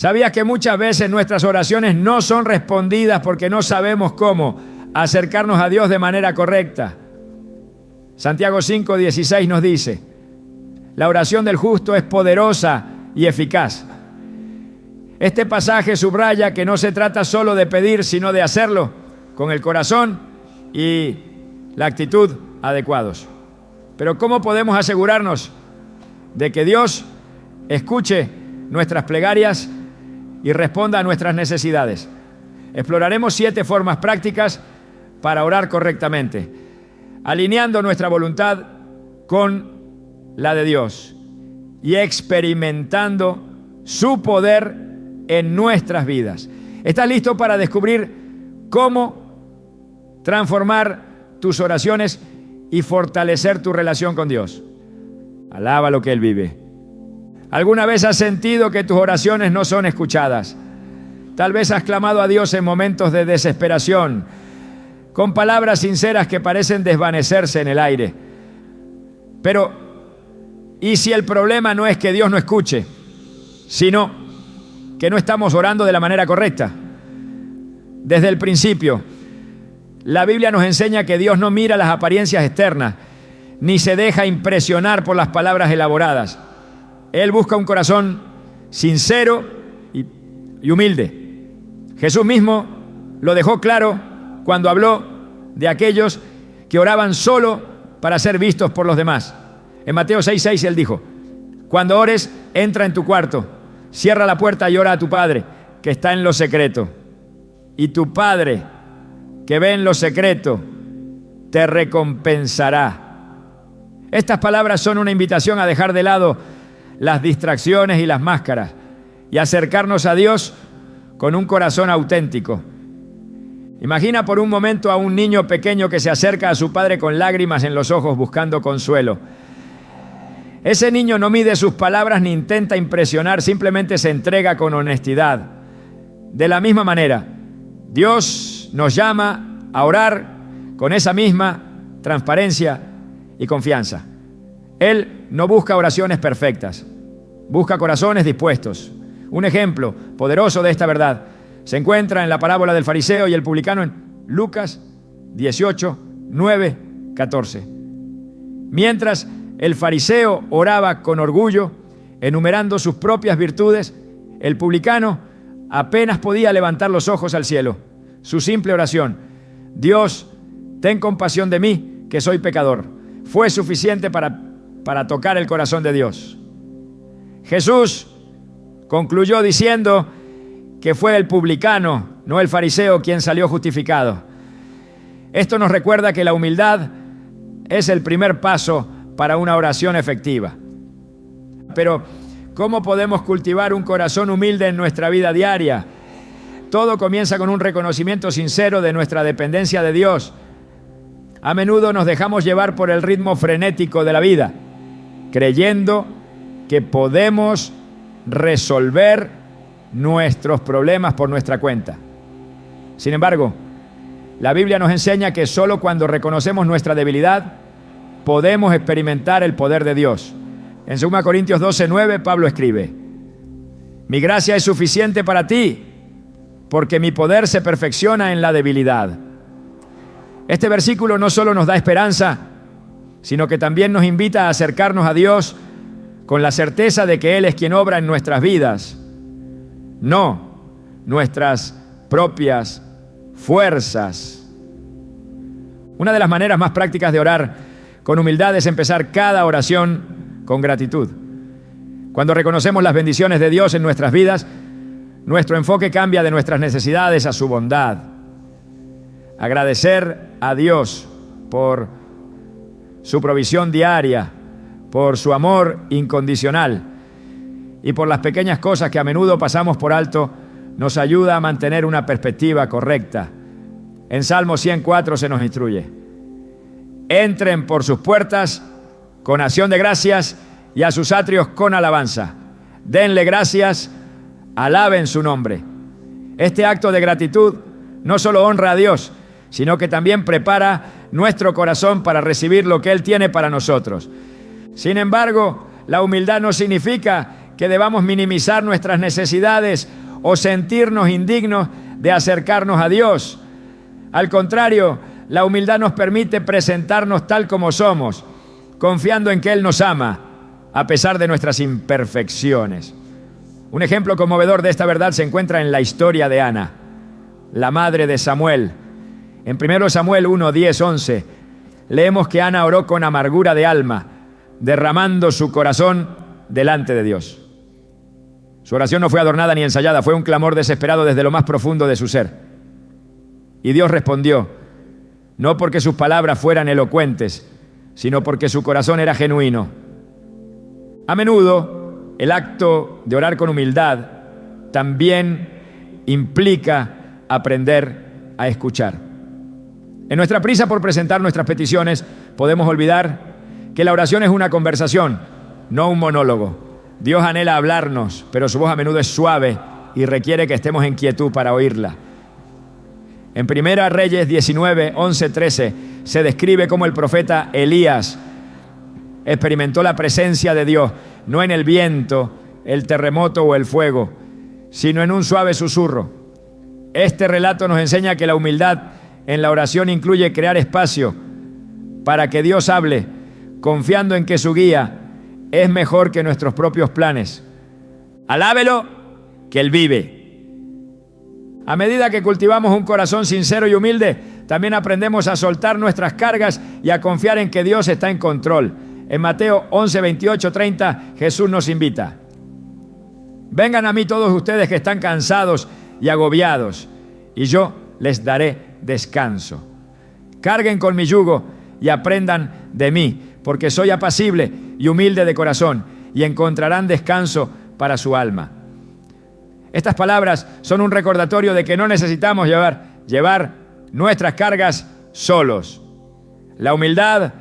¿Sabías que muchas veces nuestras oraciones no son respondidas porque no sabemos cómo acercarnos a Dios de manera correcta? Santiago 5:16 nos dice: la oración del justo es poderosa y eficaz. Este pasaje subraya que no se trata solo de pedir, sino de hacerlo con el corazón y la actitud adecuados. Pero ¿cómo podemos asegurarnos de que Dios escuche nuestras plegarias y responda a nuestras necesidades? Exploraremos 7 formas prácticas para orar correctamente, alineando nuestra voluntad con la de Dios y experimentando su poder en nuestras vidas. ¿Estás listo para descubrir cómo transformar tus oraciones y fortalecer tu relación con Dios? Alaba lo que Él vive. ¿Alguna vez has sentido que tus oraciones no son escuchadas? Tal vez has clamado a Dios en momentos de desesperación, con palabras sinceras que parecen desvanecerse en el aire. Pero, ¿y si el problema no es que Dios no escuche, sino que no estamos orando de la manera correcta? Desde el principio, la Biblia nos enseña que Dios no mira las apariencias externas, ni se deja impresionar por las palabras elaboradas. Él busca un corazón sincero y humilde. Jesús mismo lo dejó claro cuando habló de aquellos que oraban solo para ser vistos por los demás. En Mateo 6:6 Él dijo: cuando ores, entra en tu cuarto, cierra la puerta y ora a tu Padre que está en lo secreto. Y tu Padre que ve en lo secreto te recompensará. Estas palabras son una invitación a dejar de lado las distracciones y las máscaras y acercarnos a Dios con un corazón auténtico. Imagina por un momento a un niño pequeño que se acerca a su padre con lágrimas en los ojos buscando consuelo. Ese niño no mide sus palabras ni intenta impresionar, simplemente se entrega con honestidad. De la misma manera, Dios nos llama a orar con esa misma transparencia y confianza. Él no busca oraciones perfectas, busca corazones dispuestos. Un ejemplo poderoso de esta verdad se encuentra en la parábola del fariseo y el publicano en Lucas 18, 9, 14. Mientras el fariseo oraba con orgullo, enumerando sus propias virtudes, el publicano apenas podía levantar los ojos al cielo. Su simple oración: Dios, ten compasión de mí, que soy pecador, fue suficiente para tocar el corazón de Dios. Jesús concluyó diciendo que fue el publicano, no el fariseo, quien salió justificado. Esto nos recuerda que la humildad es el primer paso para una oración efectiva. Pero, ¿cómo podemos cultivar un corazón humilde en nuestra vida diaria? Todo comienza con un reconocimiento sincero de nuestra dependencia de Dios. A menudo nos dejamos llevar por el ritmo frenético de la vida, creyendo que podemos resolver nuestros problemas por nuestra cuenta. Sin embargo, la Biblia nos enseña que solo cuando reconocemos nuestra debilidad podemos experimentar el poder de Dios. En 2 Corintios 12:9 Pablo escribe: mi gracia es suficiente para ti, porque mi poder se perfecciona en la debilidad. Este versículo no solo nos da esperanza, sino que también nos invita a acercarnos a Dios con la certeza de que Él es quien obra en nuestras vidas, no nuestras propias fuerzas. Una de las maneras más prácticas de orar con humildad es empezar cada oración con gratitud. Cuando reconocemos las bendiciones de Dios en nuestras vidas, nuestro enfoque cambia de nuestras necesidades a su bondad. Agradecer a Dios por su provisión diaria, por su amor incondicional y por las pequeñas cosas que a menudo pasamos por alto, nos ayuda a mantener una perspectiva correcta. En Salmo 104 se nos instruye: entren por sus puertas con acción de gracias y a sus atrios con alabanza. Denle gracias, alaben su nombre. Este acto de gratitud no solo honra a Dios, sino que también prepara nuestro corazón para recibir lo que Él tiene para nosotros. Sin embargo, la humildad no significa que debamos minimizar nuestras necesidades o sentirnos indignos de acercarnos a Dios. Al contrario, la humildad nos permite presentarnos tal como somos, confiando en que Él nos ama, a pesar de nuestras imperfecciones. Un ejemplo conmovedor de esta verdad se encuentra en la historia de Ana, la madre de Samuel. En 1 Samuel 1, 10, 11, leemos que Ana oró con amargura de alma, derramando su corazón delante de Dios. Su oración no fue adornada ni ensayada, fue un clamor desesperado desde lo más profundo de su ser. Y Dios respondió, no porque sus palabras fueran elocuentes, sino porque su corazón era genuino. A menudo, el acto de orar con humildad también implica aprender a escuchar. En nuestra prisa por presentar nuestras peticiones, podemos olvidar que la oración es una conversación, no un monólogo. Dios anhela hablarnos, pero su voz a menudo es suave y requiere que estemos en quietud para oírla. En 1 Reyes 19, 11, 13 se describe cómo el profeta Elías experimentó la presencia de Dios, no en el viento, el terremoto o el fuego, sino en un suave susurro. Este relato nos enseña que la humildad en la oración incluye crear espacio para que Dios hable, confiando en que su guía es mejor que nuestros propios planes. Alábelo, que Él vive. A medida que cultivamos un corazón sincero y humilde, también aprendemos a soltar nuestras cargas y a confiar en que Dios está en control. En Mateo 11, 28, 30, Jesús nos invita. Vengan a mí todos ustedes que están cansados y agobiados, y yo les daré descanso. Carguen con mi yugo y aprendan de mí, porque soy apacible y humilde de corazón, y encontrarán descanso para su alma. Estas palabras son un recordatorio de que no necesitamos llevar nuestras cargas solos. La humildad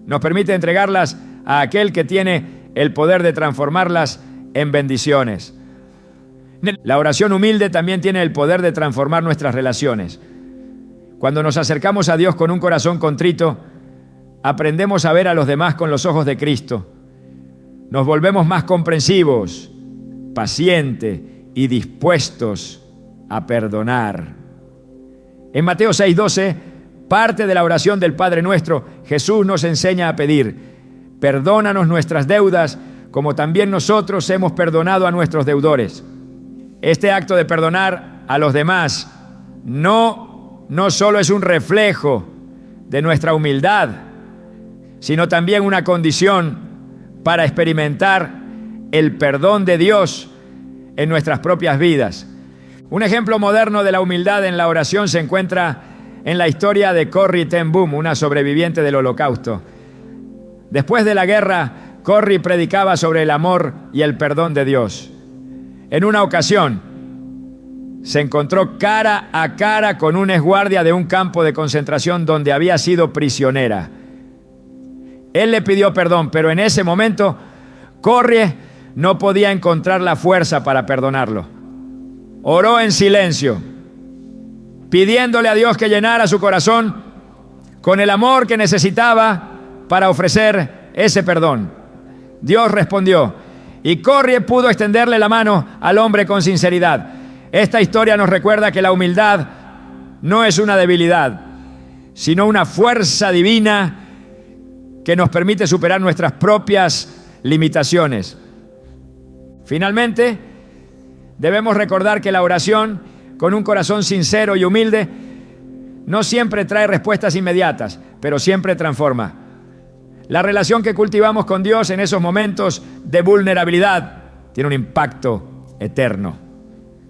nos permite entregarlas a aquel que tiene el poder de transformarlas en bendiciones. La oración humilde también tiene el poder de transformar nuestras relaciones. Cuando nos acercamos a Dios con un corazón contrito, aprendemos a ver a los demás con los ojos de Cristo. Nos volvemos más comprensivos, pacientes y dispuestos a perdonar. En Mateo 6:12, parte de la oración del Padre Nuestro, Jesús nos enseña a pedir: perdónanos nuestras deudas, como también nosotros hemos perdonado a nuestros deudores. Este acto de perdonar a los demás no solo es un reflejo de nuestra humildad, sino también una condición para experimentar el perdón de Dios en nuestras propias vidas. Un ejemplo moderno de la humildad en la oración se encuentra en la historia de Corrie ten Boom, una sobreviviente del Holocausto. Después de la guerra, Corrie predicaba sobre el amor y el perdón de Dios. En una ocasión, se encontró cara a cara con un exguardia de un campo de concentración donde había sido prisionera. Él le pidió perdón, pero en ese momento, Corrie no podía encontrar la fuerza para perdonarlo. Oró en silencio, pidiéndole a Dios que llenara su corazón con el amor que necesitaba para ofrecer ese perdón. Dios respondió y Corrie pudo extenderle la mano al hombre con sinceridad. Esta historia nos recuerda que la humildad no es una debilidad, sino una fuerza divina que nos permite superar nuestras propias limitaciones. Finalmente, debemos recordar que la oración con un corazón sincero y humilde no siempre trae respuestas inmediatas, pero siempre transforma. La relación que cultivamos con Dios en esos momentos de vulnerabilidad tiene un impacto eterno.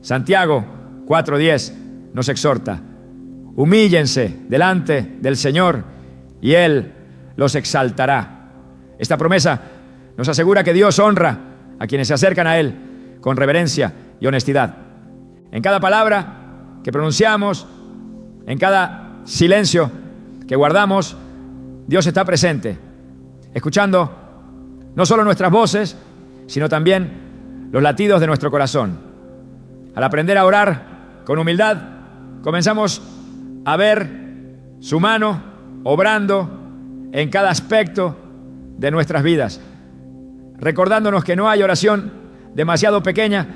Santiago 4:10 nos exhorta: humíllense delante del Señor y Él los exaltará. Esta promesa nos asegura que Dios honra a quienes se acercan a Él con reverencia y honestidad. En cada palabra que pronunciamos, en cada silencio que guardamos, Dios está presente, escuchando no solo nuestras voces, sino también los latidos de nuestro corazón. Al aprender a orar con humildad, comenzamos a ver su mano obrando en cada aspecto de nuestras vidas, recordándonos que no hay oración demasiado pequeña,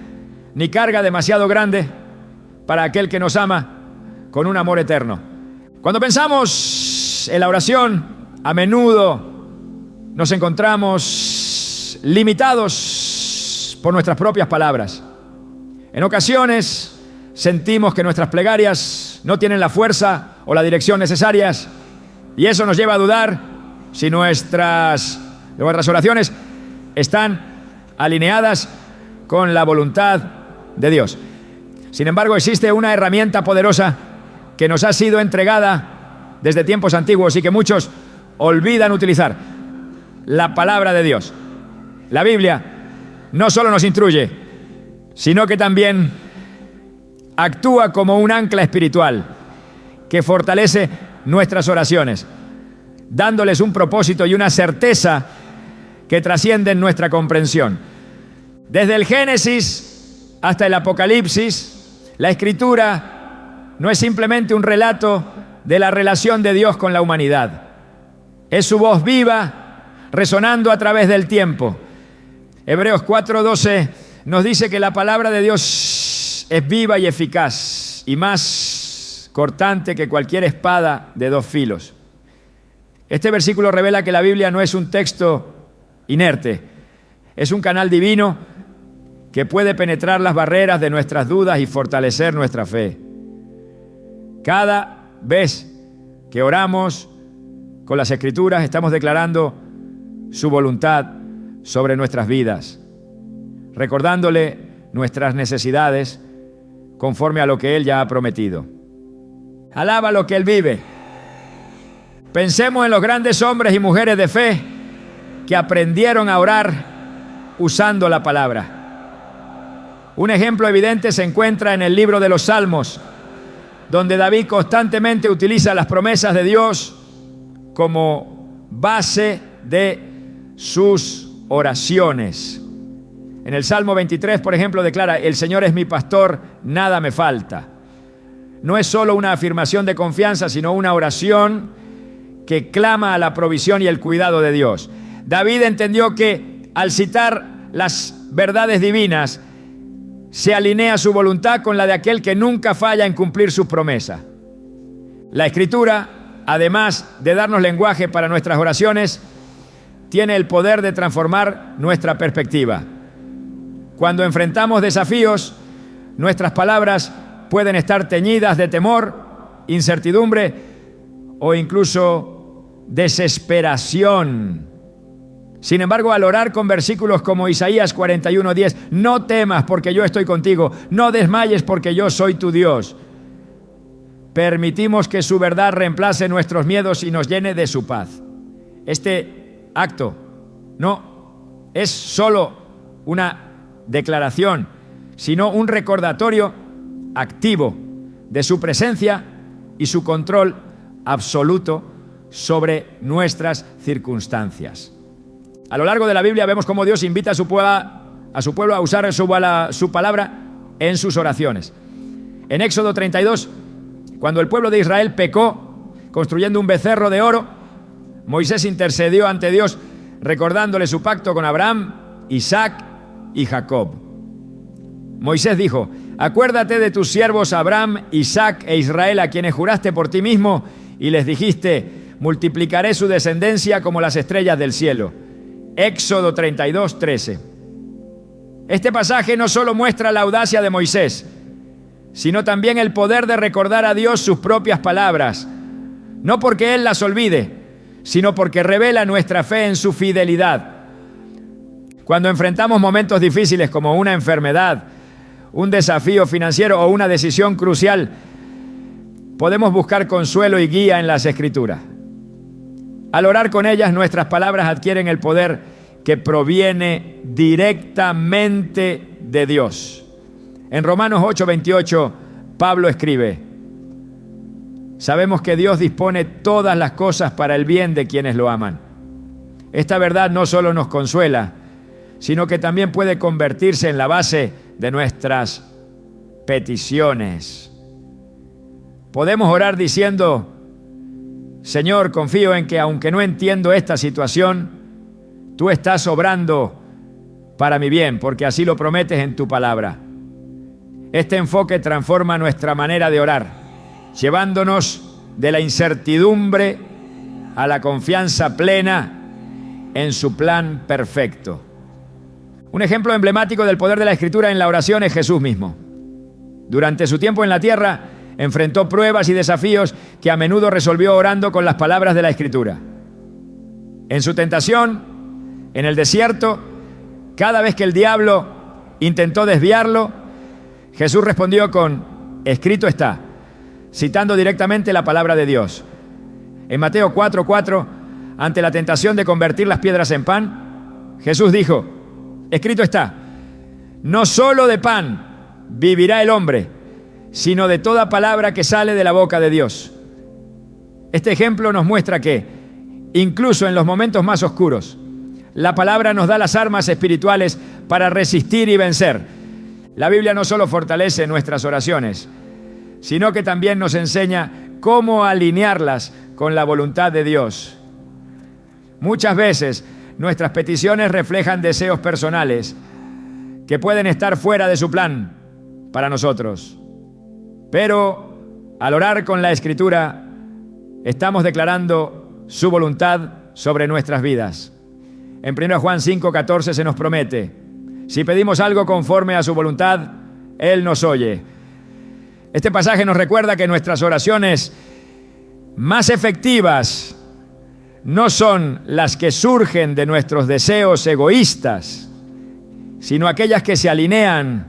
ni carga demasiado grande para aquel que nos ama con un amor eterno. Cuando pensamos en la oración, a menudo nos encontramos limitados por nuestras propias palabras. En ocasiones sentimos que nuestras plegarias no tienen la fuerza o la dirección necesarias, y eso nos lleva a dudar si nuestras oraciones están alineadas con la voluntad de Dios. Sin embargo, existe una herramienta poderosa que nos ha sido entregada desde tiempos antiguos y que muchos olvidan utilizar: la palabra de Dios. La Biblia no solo nos instruye, sino que también actúa como un ancla espiritual que fortalece nuestras oraciones, dándoles un propósito y una certeza que trascienden nuestra comprensión. Desde el Génesis hasta el Apocalipsis, la Escritura no es simplemente un relato de la relación de Dios con la humanidad. Es su voz viva, resonando a través del tiempo. Hebreos 4:12 nos dice que la palabra de Dios es viva y eficaz, y más cortante que cualquier espada de dos filos. Este versículo revela que la Biblia no es un texto inerte, es un canal divino que puede penetrar las barreras de nuestras dudas y fortalecer nuestra fe. Cada vez que oramos con las Escrituras, estamos declarando su voluntad sobre nuestras vidas, recordándole nuestras necesidades conforme a lo que Él ya ha prometido. Alaba lo que Él vive. Pensemos en los grandes hombres y mujeres de fe que aprendieron a orar usando la palabra. Un ejemplo evidente se encuentra en el libro de los Salmos, donde David constantemente utiliza las promesas de Dios como base de sus oraciones. En el Salmo 23, por ejemplo, declara: el Señor es mi pastor, nada me falta. No es solo una afirmación de confianza, sino una oración que clama a la provisión y el cuidado de Dios. David entendió que al citar las verdades divinas, se alinea su voluntad con la de aquel que nunca falla en cumplir sus promesas. La Escritura, además de darnos lenguaje para nuestras oraciones, tiene el poder de transformar nuestra perspectiva. Cuando enfrentamos desafíos, nuestras palabras pueden estar teñidas de temor, incertidumbre o incluso desesperación. Sin embargo, al orar con versículos como Isaías 41:10, no temas porque yo estoy contigo, no desmayes porque yo soy tu Dios, permitimos que su verdad reemplace nuestros miedos y nos llene de su paz. Este acto no es solo una declaración, sino un recordatorio activo de su presencia y su control absoluto sobre nuestras circunstancias. A lo largo de la Biblia vemos cómo Dios invita a su pueblo a usar su palabra en sus oraciones. En Éxodo 32, cuando el pueblo de Israel pecó construyendo un becerro de oro, Moisés intercedió ante Dios recordándole su pacto con Abraham, Isaac y Jacob. Moisés dijo: acuérdate de tus siervos Abraham, Isaac e Israel, a quienes juraste por ti mismo y les dijiste: multiplicaré su descendencia como las estrellas del cielo. Éxodo 32:13. Este pasaje no solo muestra la audacia de Moisés, sino también el poder de recordar a Dios sus propias palabras, no porque Él las olvide, sino porque revela nuestra fe en su fidelidad. Cuando enfrentamos momentos difíciles como una enfermedad, un desafío financiero o una decisión crucial, podemos buscar consuelo y guía en las Escrituras. Al orar con ellas, nuestras palabras adquieren el poder que proviene directamente de Dios. En Romanos 8:28, Pablo escribe: sabemos que Dios dispone todas las cosas para el bien de quienes lo aman. Esta verdad no solo nos consuela, sino que también puede convertirse en la base de nuestras peticiones. Podemos orar diciendo: Señor, confío en que aunque no entiendo esta situación, tú estás obrando para mi bien, porque así lo prometes en tu palabra. Este enfoque transforma nuestra manera de orar, llevándonos de la incertidumbre a la confianza plena en su plan perfecto. Un ejemplo emblemático del poder de la Escritura en la oración es Jesús mismo. Durante su tiempo en la tierra, enfrentó pruebas y desafíos que a menudo resolvió orando con las palabras de la Escritura. En su tentación, en el desierto, cada vez que el diablo intentó desviarlo, Jesús respondió con: escrito está, citando directamente la palabra de Dios. En Mateo 4:4, ante la tentación de convertir las piedras en pan, Jesús dijo: escrito está, no solo de pan vivirá el hombre, sino de toda palabra que sale de la boca de Dios. Este ejemplo nos muestra que, incluso en los momentos más oscuros, la palabra nos da las armas espirituales para resistir y vencer. La Biblia no solo fortalece nuestras oraciones, sino que también nos enseña cómo alinearlas con la voluntad de Dios. Muchas veces nuestras peticiones reflejan deseos personales que pueden estar fuera de su plan para nosotros. Pero al orar con la Escritura, estamos declarando su voluntad sobre nuestras vidas. En 1 Juan 5:14 se nos promete: si pedimos algo conforme a su voluntad, Él nos oye. Este pasaje nos recuerda que nuestras oraciones más efectivas no son las que surgen de nuestros deseos egoístas, sino aquellas que se alinean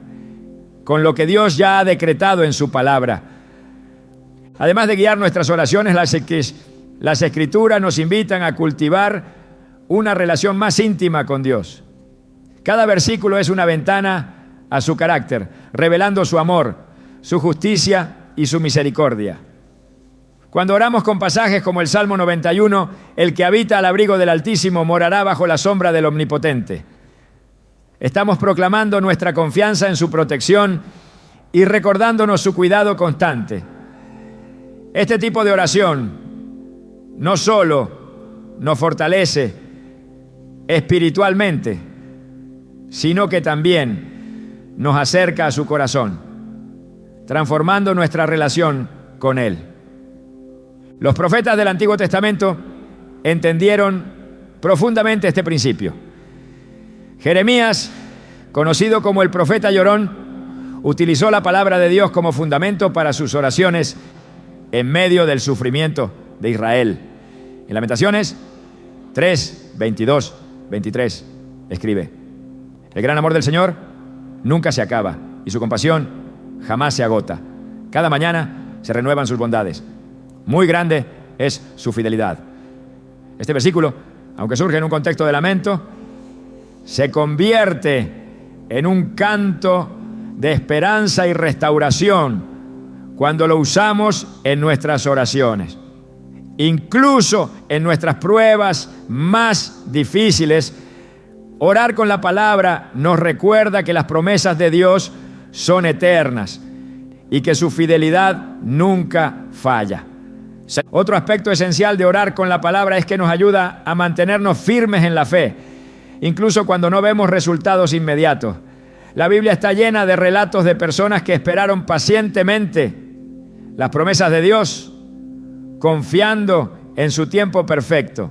con lo que Dios ya ha decretado en su palabra. Además de guiar nuestras oraciones, las Escrituras nos invitan a cultivar una relación más íntima con Dios. Cada versículo es una ventana a su carácter, revelando su amor, su justicia y su misericordia. Cuando oramos con pasajes como el Salmo 91, el que habita al abrigo del Altísimo morará bajo la sombra del Omnipotente. Estamos proclamando nuestra confianza en su protección y recordándonos su cuidado constante. Este tipo de oración no solo nos fortalece espiritualmente, sino que también nos acerca a su corazón, transformando nuestra relación con Él. Los profetas del Antiguo Testamento entendieron profundamente este principio. Jeremías, conocido como el profeta llorón, utilizó la palabra de Dios como fundamento para sus oraciones en medio del sufrimiento de Israel. En Lamentaciones 3, 22, 23, escribe: el gran amor del Señor nunca se acaba y su compasión jamás se agota. Cada mañana se renuevan sus bondades. Muy grande es su fidelidad. Este versículo, aunque surge en un contexto de lamento, se convierte en un canto de esperanza y restauración cuando lo usamos en nuestras oraciones. Incluso en nuestras pruebas más difíciles, orar con la palabra nos recuerda que las promesas de Dios son eternas y que su fidelidad nunca falla. Otro aspecto esencial de orar con la palabra es que nos ayuda a mantenernos firmes en la fe, incluso cuando no vemos resultados inmediatos. La Biblia está llena de relatos de personas que esperaron pacientemente las promesas de Dios, confiando en su tiempo perfecto.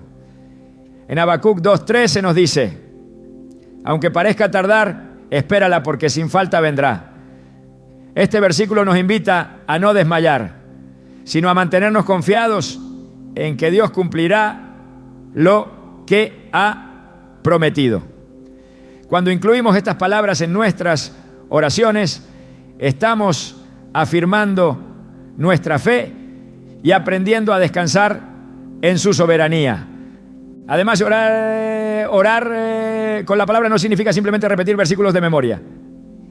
En Habacuc 2:13 nos dice: aunque parezca tardar, espérala, porque sin falta vendrá. Este versículo nos invita a no desmayar, sino a mantenernos confiados en que Dios cumplirá lo que ha prometido. Cuando incluimos estas palabras en nuestras oraciones, estamos afirmando nuestra fe y aprendiendo a descansar en su soberanía. Además, orar con la palabra no significa simplemente repetir versículos de memoria.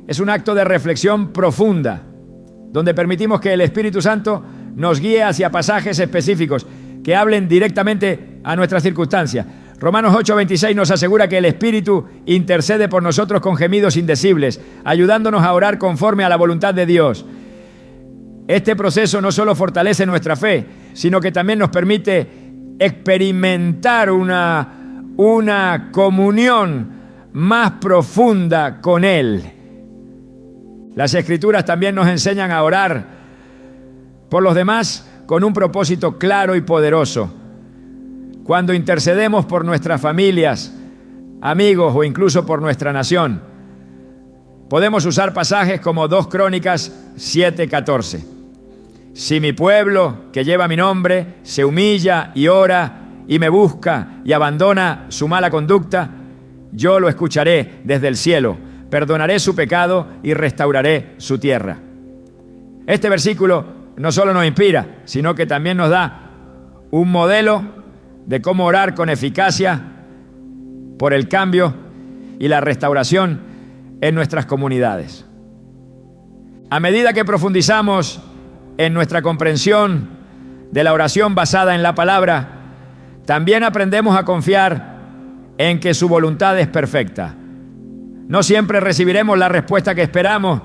Es un acto de reflexión profunda, donde permitimos que el Espíritu Santo nos guíe hacia pasajes específicos que hablen directamente a nuestras circunstancias. Romanos 8:26 nos asegura que el Espíritu intercede por nosotros con gemidos indecibles, ayudándonos a orar conforme a la voluntad de Dios. Este proceso no solo fortalece nuestra fe, sino que también nos permite experimentar una comunión más profunda con Él. Las Escrituras también nos enseñan a orar por los demás con un propósito claro y poderoso. Cuando intercedemos por nuestras familias, amigos o incluso por nuestra nación, podemos usar pasajes como 2 Crónicas 7:14. Si mi pueblo, que lleva mi nombre, se humilla y ora y me busca y abandona su mala conducta, yo lo escucharé desde el cielo, perdonaré su pecado y restauraré su tierra. Este versículo no solo nos inspira, sino que también nos da un modelo de cómo orar con eficacia por el cambio y la restauración en nuestras comunidades. A medida que profundizamos en nuestra comprensión de la oración basada en la palabra, también aprendemos a confiar en que su voluntad es perfecta. No siempre recibiremos la respuesta que esperamos,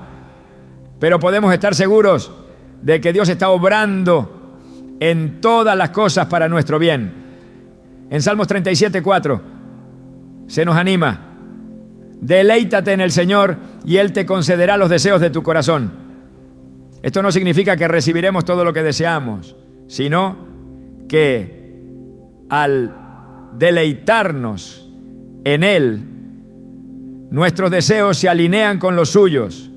pero podemos estar seguros de que Dios está obrando en todas las cosas para nuestro bien. En Salmos 37:4 se nos anima: deleítate en el Señor y Él te concederá los deseos de tu corazón. Esto no significa que recibiremos todo lo que deseamos, sino que al deleitarnos en Él, nuestros deseos se alinean con los suyos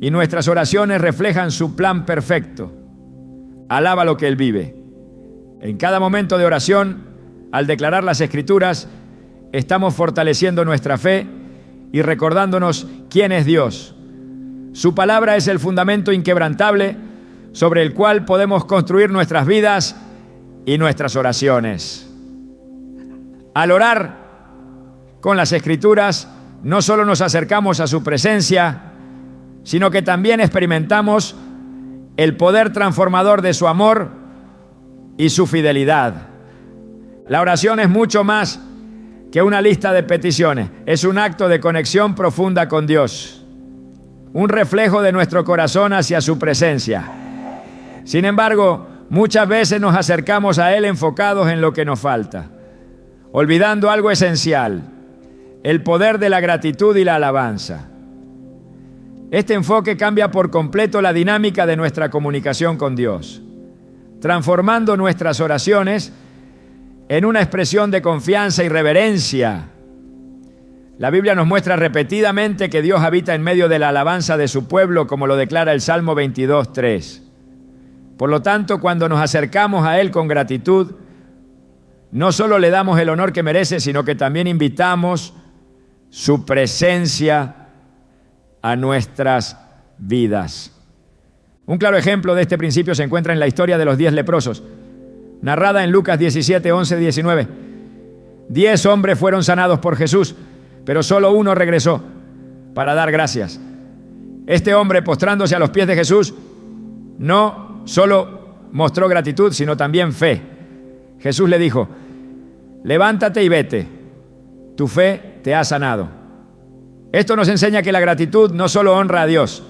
y nuestras oraciones reflejan su plan perfecto. Alaba lo que Él vive. En cada momento de oración, al declarar las Escrituras, estamos fortaleciendo nuestra fe y recordándonos quién es Dios. Su palabra es el fundamento inquebrantable sobre el cual podemos construir nuestras vidas y nuestras oraciones. Al orar con las Escrituras, no solo nos acercamos a su presencia, sino que también experimentamos el poder transformador de su amor y su fidelidad. La oración es mucho más que una lista de peticiones. Es un acto de conexión profunda con Dios, un reflejo de nuestro corazón hacia su presencia. Sin embargo, muchas veces nos acercamos a Él enfocados en lo que nos falta, olvidando algo esencial: el poder de la gratitud y la alabanza. Este enfoque cambia por completo la dinámica de nuestra comunicación con Dios, transformando nuestras oraciones en una expresión de confianza y reverencia. La Biblia nos muestra repetidamente que Dios habita en medio de la alabanza de su pueblo, como lo declara el Salmo 22:3. Por lo tanto, cuando nos acercamos a Él con gratitud, no solo le damos el honor que merece, sino que también invitamos su presencia a nuestras vidas. Un claro ejemplo de este principio se encuentra en la historia de los 10 leprosos, narrada en Lucas 17, 11, 19. 10 hombres fueron sanados por Jesús, pero solo uno regresó para dar gracias. Este hombre, postrándose a los pies de Jesús, no solo mostró gratitud, sino también fe. Jesús le dijo: levántate y vete, tu fe te ha sanado. Esto nos enseña que la gratitud no solo honra a Dios,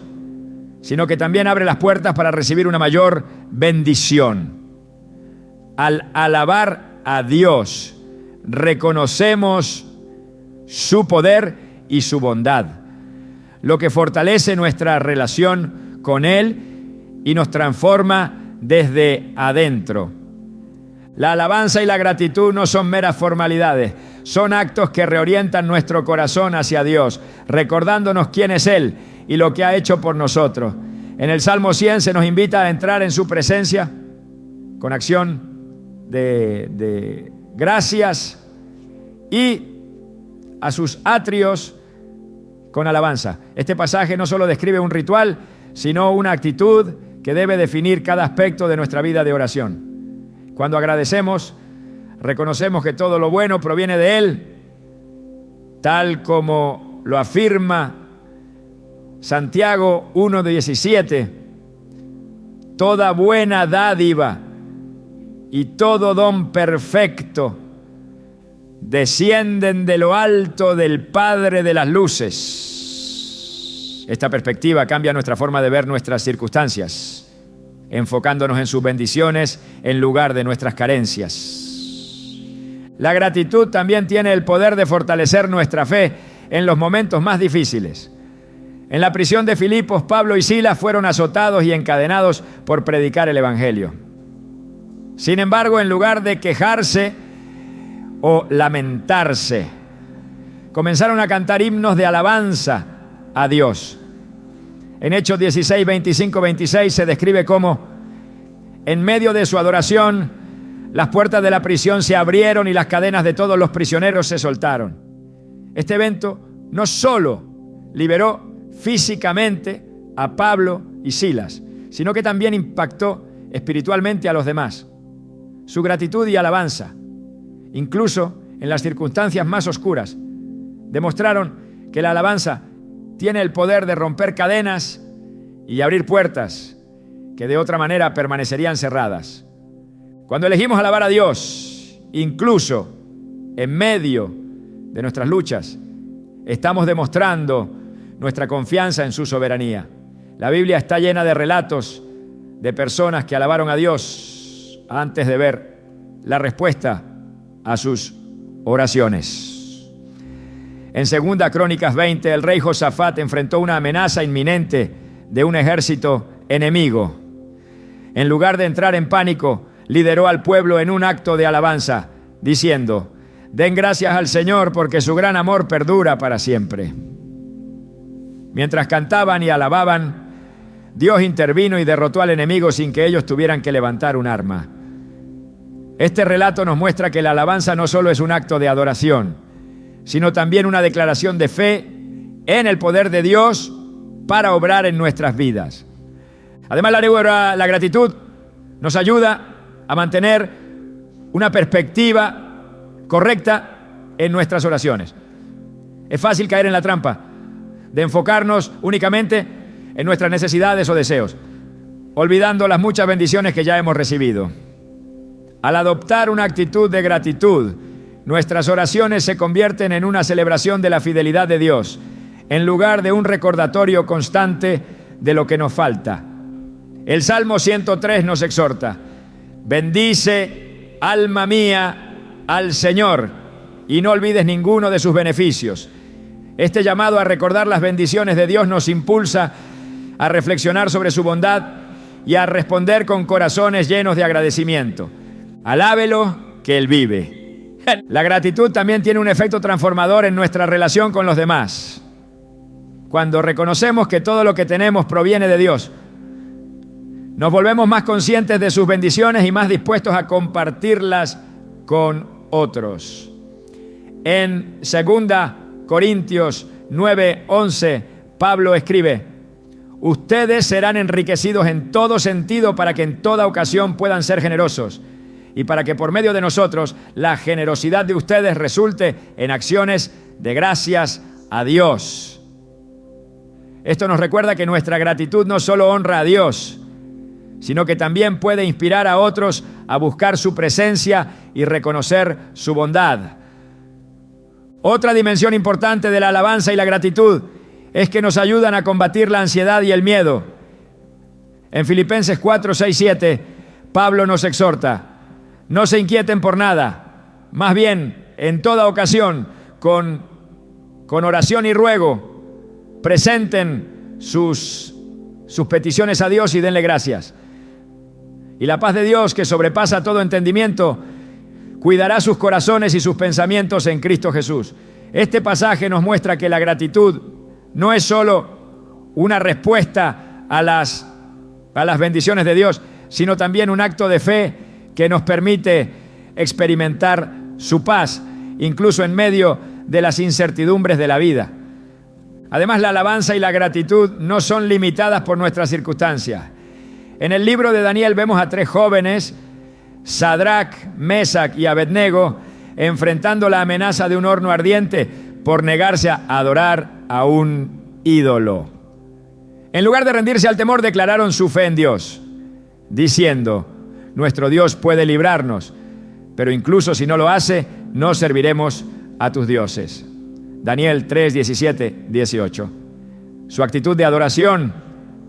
sino que también abre las puertas para recibir una mayor bendición. Al alabar a Dios, reconocemos su poder y su bondad, lo que fortalece nuestra relación con Él y nos transforma desde adentro. La alabanza y la gratitud no son meras formalidades, son actos que reorientan nuestro corazón hacia Dios, recordándonos quién es Él y lo que ha hecho por nosotros. En el Salmo 100 se nos invita a entrar en su presencia con acción de gracias y a sus atrios con alabanza. Este pasaje no solo describe un ritual, sino una actitud que debe definir cada aspecto de nuestra vida de oración. Cuando agradecemos, reconocemos que todo lo bueno proviene de Él, tal como lo afirma Santiago 1:17. Toda buena dádiva y todo don perfecto descienden de lo alto del Padre de las luces. Esta perspectiva cambia nuestra forma de ver nuestras circunstancias, enfocándonos en sus bendiciones en lugar de nuestras carencias. La gratitud también tiene el poder de fortalecer nuestra fe en los momentos más difíciles. En la prisión de Filipos, Pablo y Silas fueron azotados y encadenados por predicar el Evangelio. Sin embargo, en lugar de quejarse o lamentarse, comenzaron a cantar himnos de alabanza a Dios. En Hechos 16, 25, 26 se describe cómo en medio de su adoración las puertas de la prisión se abrieron y las cadenas de todos los prisioneros se soltaron. Este evento no solo liberó físicamente a Pablo y Silas, sino que también impactó espiritualmente a los demás. Su gratitud y alabanza, incluso en las circunstancias más oscuras, demostraron que la alabanza tiene el poder de romper cadenas y abrir puertas que de otra manera permanecerían cerradas. Cuando elegimos alabar a Dios, incluso en medio de nuestras luchas, estamos demostrando nuestra confianza en su soberanía. La Biblia está llena de relatos de personas que alabaron a Dios antes de ver la respuesta a sus oraciones. En 2 Crónicas 20, el rey Josafat enfrentó una amenaza inminente de un ejército enemigo. En lugar de entrar en pánico, lideró al pueblo en un acto de alabanza, diciendo: den gracias al Señor porque su gran amor perdura para siempre. Mientras cantaban y alababan, Dios intervino y derrotó al enemigo sin que ellos tuvieran que levantar un arma. Este relato nos muestra que la alabanza no solo es un acto de adoración, sino también una declaración de fe en el poder de Dios para obrar en nuestras vidas. Además, la gratitud nos ayuda a mantener una perspectiva correcta en nuestras oraciones. Es fácil caer en la trampa de enfocarnos únicamente en nuestras necesidades o deseos, olvidando las muchas bendiciones que ya hemos recibido. Al adoptar una actitud de gratitud, nuestras oraciones se convierten en una celebración de la fidelidad de Dios, en lugar de un recordatorio constante de lo que nos falta. El Salmo 103 nos exhorta: bendice, alma mía, al Señor, y no olvides ninguno de sus beneficios. Este llamado a recordar las bendiciones de Dios nos impulsa a reflexionar sobre su bondad y a responder con corazones llenos de agradecimiento. Alábelo, que Él vive. La gratitud también tiene un efecto transformador en nuestra relación con los demás. Cuando reconocemos que todo lo que tenemos proviene de Dios, nos volvemos más conscientes de sus bendiciones y más dispuestos a compartirlas con otros. En 2 Corintios 9:11, Pablo escribe: ustedes serán enriquecidos en todo sentido para que en toda ocasión puedan ser generosos y para que por medio de nosotros la generosidad de ustedes resulte en acciones de gracias a Dios. Esto nos recuerda que nuestra gratitud no solo honra a Dios, sino que también puede inspirar a otros a buscar su presencia y reconocer su bondad. Otra dimensión importante de la alabanza y la gratitud es que nos ayudan a combatir la ansiedad y el miedo. En Filipenses 4, 6, 7, Pablo nos exhorta: no se inquieten por nada, más bien, en toda ocasión, con oración y ruego, presenten sus peticiones a Dios y denle gracias. Y la paz de Dios, que sobrepasa todo entendimiento, cuidará sus corazones y sus pensamientos en Cristo Jesús. Este pasaje nos muestra que la gratitud no es solo una respuesta a las bendiciones de Dios, sino también un acto de fe que nos permite experimentar su paz, incluso en medio de las incertidumbres de la vida. Además, la alabanza y la gratitud no son limitadas por nuestras circunstancias. En el libro de Daniel vemos a 3 jóvenes, Sadrac, Mesac y Abednego, enfrentando la amenaza de un horno ardiente por negarse a adorar a un ídolo. En lugar de rendirse al temor, declararon su fe en Dios, diciendo: nuestro Dios puede librarnos, pero incluso si no lo hace, no serviremos a tus dioses. Daniel 3, 17, 18. Su actitud de adoración,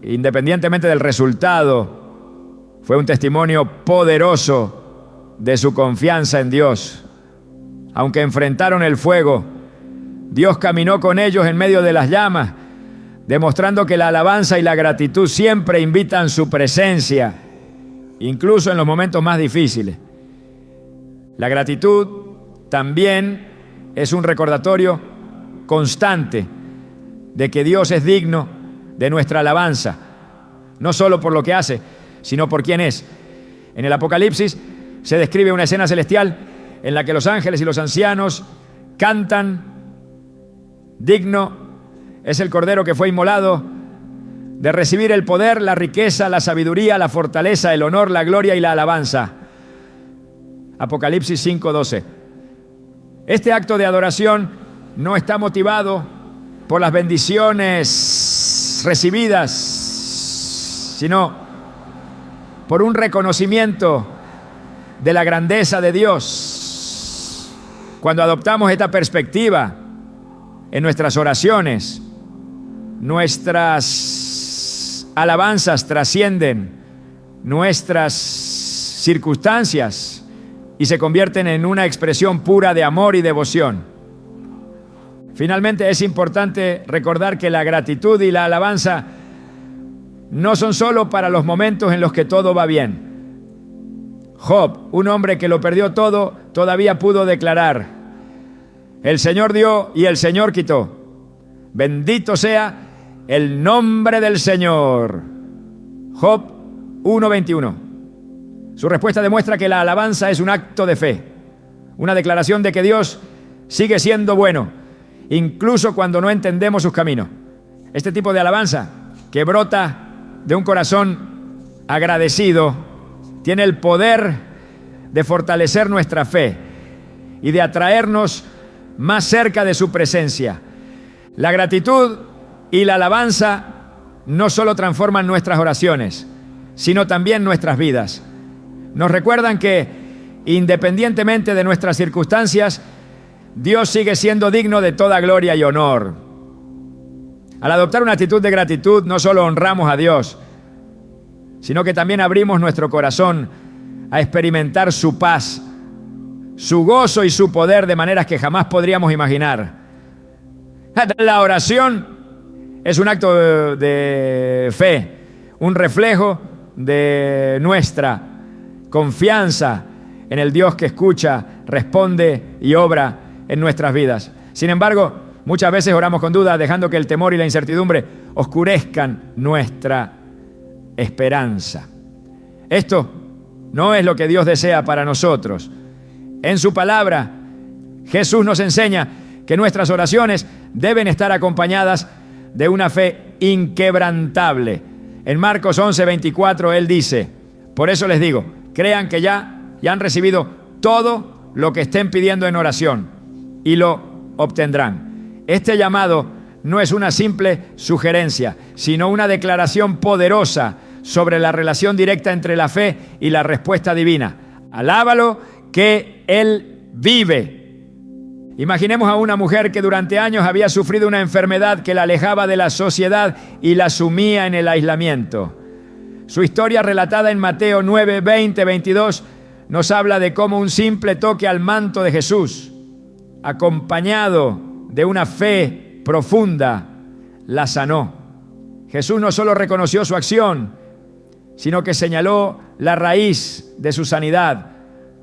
independientemente del resultado, fue un testimonio poderoso de su confianza en Dios. Aunque enfrentaron el fuego, Dios caminó con ellos en medio de las llamas, demostrando que la alabanza y la gratitud siempre invitan su presencia, incluso en los momentos más difíciles. La gratitud también es un recordatorio constante de que Dios es digno de nuestra alabanza, no solo por lo que hace, sino por quién es. En el Apocalipsis se describe una escena celestial en la que los ángeles y los ancianos cantan: digno es el Cordero que fue inmolado de recibir el poder, la riqueza, la sabiduría, la fortaleza, el honor, la gloria y la alabanza. Apocalipsis 5:12. Este acto de adoración no está motivado por las bendiciones recibidas, sino por un reconocimiento de la grandeza de Dios. Cuando adoptamos esta perspectiva en nuestras oraciones, nuestras alabanzas trascienden nuestras circunstancias y se convierten en una expresión pura de amor y devoción. Finalmente, es importante recordar que la gratitud y la alabanza no son solo para los momentos en los que todo va bien. Job, un hombre que lo perdió todo, todavía pudo declarar: el Señor dio y el Señor quitó. Bendito sea el nombre del Señor. Job 1:21. Su respuesta demuestra que la alabanza es un acto de fe, una declaración de que Dios sigue siendo bueno, incluso cuando no entendemos sus caminos. Este tipo de alabanza, que brota de un corazón agradecido, tiene el poder de fortalecer nuestra fe y de atraernos más cerca de su presencia. La gratitud y la alabanza no solo transforman nuestras oraciones, sino también nuestras vidas. Nos recuerdan que, independientemente de nuestras circunstancias, Dios sigue siendo digno de toda gloria y honor. Al adoptar una actitud de gratitud, no solo honramos a Dios, sino que también abrimos nuestro corazón a experimentar su paz, su gozo y su poder de maneras que jamás podríamos imaginar. La oración es un acto de fe, un reflejo de nuestra confianza en el Dios que escucha, responde y obra en nuestras vidas. Sin embargo, muchas veces oramos con duda, dejando que el temor y la incertidumbre oscurezcan nuestra esperanza. Esto no es lo que Dios desea para nosotros. En su palabra, Jesús nos enseña que nuestras oraciones deben estar acompañadas de una fe inquebrantable. En Marcos 11:24 Él dice: por eso les digo, crean que ya han recibido todo lo que estén pidiendo en oración y lo obtendrán. Este llamado no es una simple sugerencia, sino una declaración poderosa sobre la relación directa entre la fe y la respuesta divina. Alábalo que Él vive. Imaginemos a una mujer que durante años había sufrido una enfermedad que la alejaba de la sociedad y la sumía en el aislamiento. Su historia, relatada en Mateo 9, 20, 22, nos habla de cómo un simple toque al manto de Jesús, acompañado de una fe profunda, la sanó. Jesús no solo reconoció su acción, sino que señaló la raíz de su sanidad.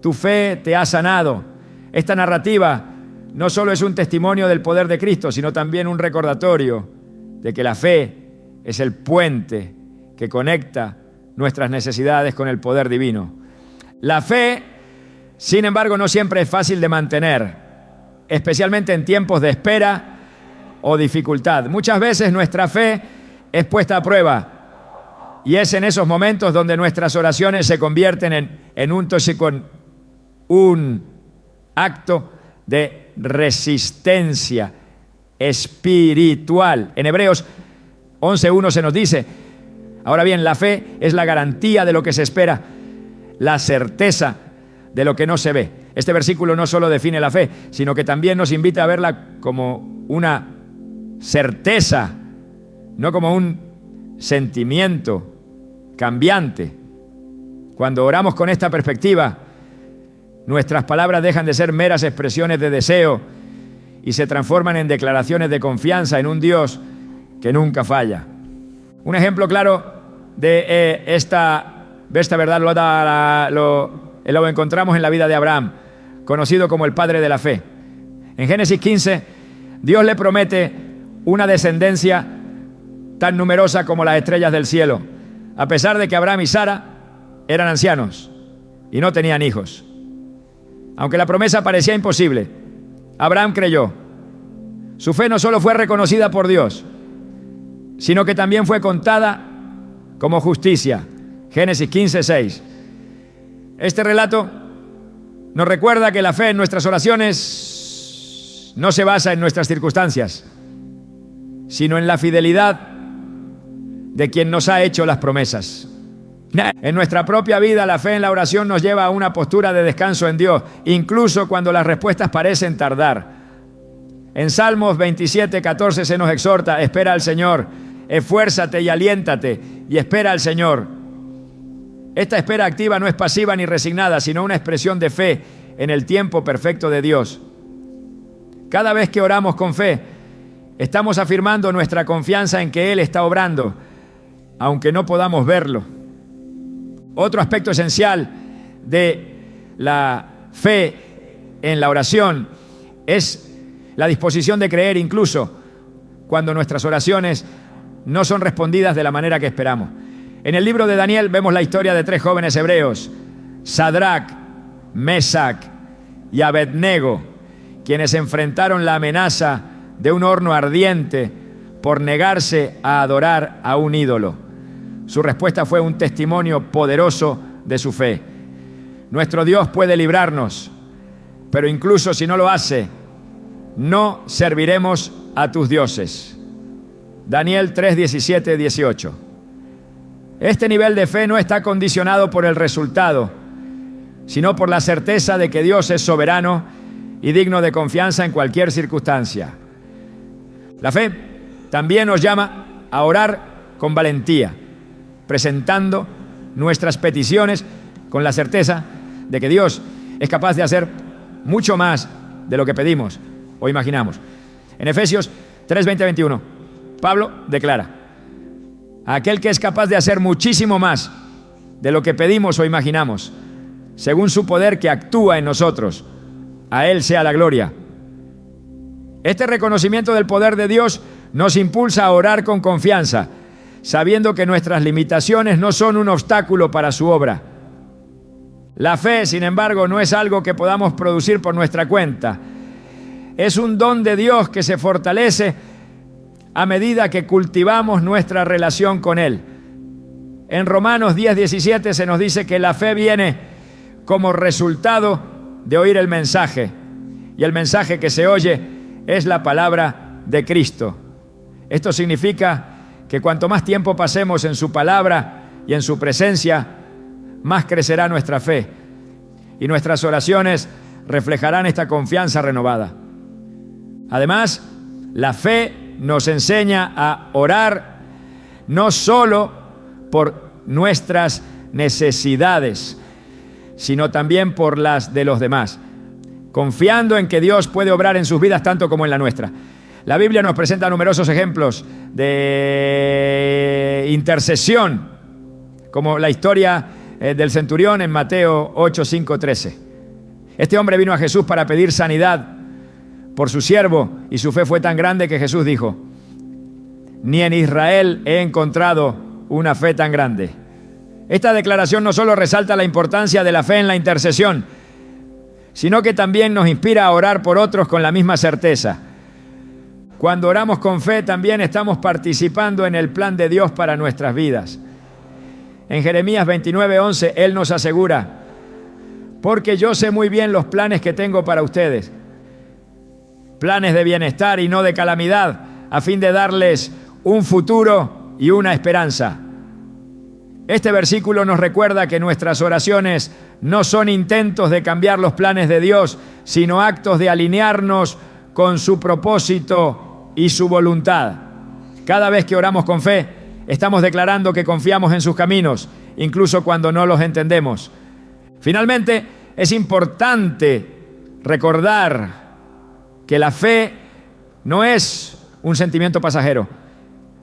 Tu fe te ha sanado. Esta narrativa no solo es un testimonio del poder de Cristo, sino también un recordatorio de que la fe es el puente que conecta nuestras necesidades con el poder divino. La fe, sin embargo, no siempre es fácil de mantener, especialmente en tiempos de espera o dificultad. Muchas veces nuestra fe es puesta a prueba, y es en esos momentos donde nuestras oraciones se convierten en un acto de resistencia espiritual. En Hebreos 11:1 se nos dice: ahora bien, la fe es la garantía de lo que se espera, la certeza de lo que no se ve. Este versículo no solo define la fe, sino que también nos invita a verla como una certeza, no como un sentimiento cambiante. Cuando oramos con esta perspectiva, nuestras palabras dejan de ser meras expresiones de deseo y se transforman en declaraciones de confianza en un Dios que nunca falla. Un ejemplo claro de esta verdad lo encontramos en la vida de Abraham, conocido como el padre de la fe. En Génesis 15, Dios le promete una descendencia tan numerosa como las estrellas del cielo, a pesar de que Abraham y Sara eran ancianos y no tenían hijos. Aunque la promesa parecía imposible, Abraham creyó. Su fe no solo fue reconocida por Dios, sino que también fue contada como justicia. Génesis 15:6. Este relato nos recuerda que la fe en nuestras oraciones no se basa en nuestras circunstancias, sino en la fidelidad de quien nos ha hecho las promesas. En nuestra propia vida, la fe en la oración nos lleva a una postura de descanso en Dios, incluso cuando las respuestas parecen tardar. En Salmos 27:14 se nos exhorta: espera al Señor, esfuérzate y aliéntate y espera al Señor. Esta espera activa no es pasiva ni resignada, sino una expresión de fe en el tiempo perfecto de Dios. Cada vez que oramos con fe, estamos afirmando nuestra confianza en que Él está obrando, aunque no podamos verlo. Otro aspecto esencial de la fe en la oración es la disposición de creer incluso cuando nuestras oraciones no son respondidas de la manera que esperamos. En el libro de Daniel vemos la historia de 3 jóvenes hebreos, Sadrac, Mesac y Abednego, quienes enfrentaron la amenaza de un horno ardiente por negarse a adorar a un ídolo. Su respuesta fue un testimonio poderoso de su fe. Nuestro Dios puede librarnos, pero incluso si no lo hace, no serviremos a tus dioses. Daniel 3:17-18. Este nivel de fe no está condicionado por el resultado, sino por la certeza de que Dios es soberano y digno de confianza en cualquier circunstancia. La fe también nos llama a orar con valentía, presentando nuestras peticiones con la certeza de que Dios es capaz de hacer mucho más de lo que pedimos o imaginamos. En Efesios 3:20-21, Pablo declara: aquel que es capaz de hacer muchísimo más de lo que pedimos o imaginamos, según su poder que actúa en nosotros, a Él sea la gloria. Este reconocimiento del poder de Dios nos impulsa a orar con confianza, sabiendo que nuestras limitaciones no son un obstáculo para su obra. La fe, sin embargo, no es algo que podamos producir por nuestra cuenta. Es un don de Dios que se fortalece a medida que cultivamos nuestra relación con Él. En Romanos 10:17 se nos dice que la fe viene como resultado de oír el mensaje, y el mensaje que se oye es la palabra de Cristo. Esto significa que cuanto más tiempo pasemos en su palabra y en su presencia, más crecerá nuestra fe, y nuestras oraciones reflejarán esta confianza renovada. Además, la fe nos enseña a orar no solo por nuestras necesidades, sino también por las de los demás, confiando en que Dios puede obrar en sus vidas tanto como en la nuestra. La Biblia nos presenta numerosos ejemplos de intercesión, como la historia del centurión en Mateo 8:5-13. Este hombre vino a Jesús para pedir sanidad por su siervo, y su fe fue tan grande que Jesús dijo: ni en Israel he encontrado una fe tan grande. Esta declaración no solo resalta la importancia de la fe en la intercesión, sino que también nos inspira a orar por otros con la misma certeza. Cuando oramos con fe, también estamos participando en el plan de Dios para nuestras vidas. En Jeremías 29:11, Él nos asegura: porque yo sé muy bien los planes que tengo para ustedes, planes de bienestar y no de calamidad, a fin de darles un futuro y una esperanza. Este versículo nos recuerda que nuestras oraciones no son intentos de cambiar los planes de Dios, sino actos de alinearnos con su propósito y su voluntad. Cada vez que oramos con fe, estamos declarando que confiamos en sus caminos, incluso cuando no los entendemos. Finalmente, es importante recordar que la fe no es un sentimiento pasajero,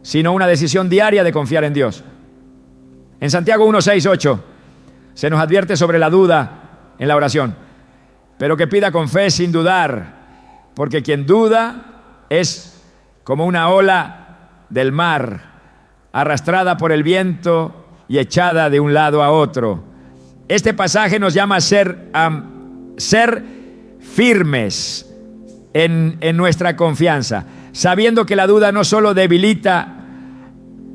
sino una decisión diaria de confiar en Dios. En Santiago 1, 6, 8 se nos advierte sobre la duda en la oración, pero que pida con fe sin dudar, porque quien duda es como una ola del mar, arrastrada por el viento y echada de un lado a otro. Este pasaje nos llama a ser firmes en nuestra confianza, sabiendo que la duda no solo debilita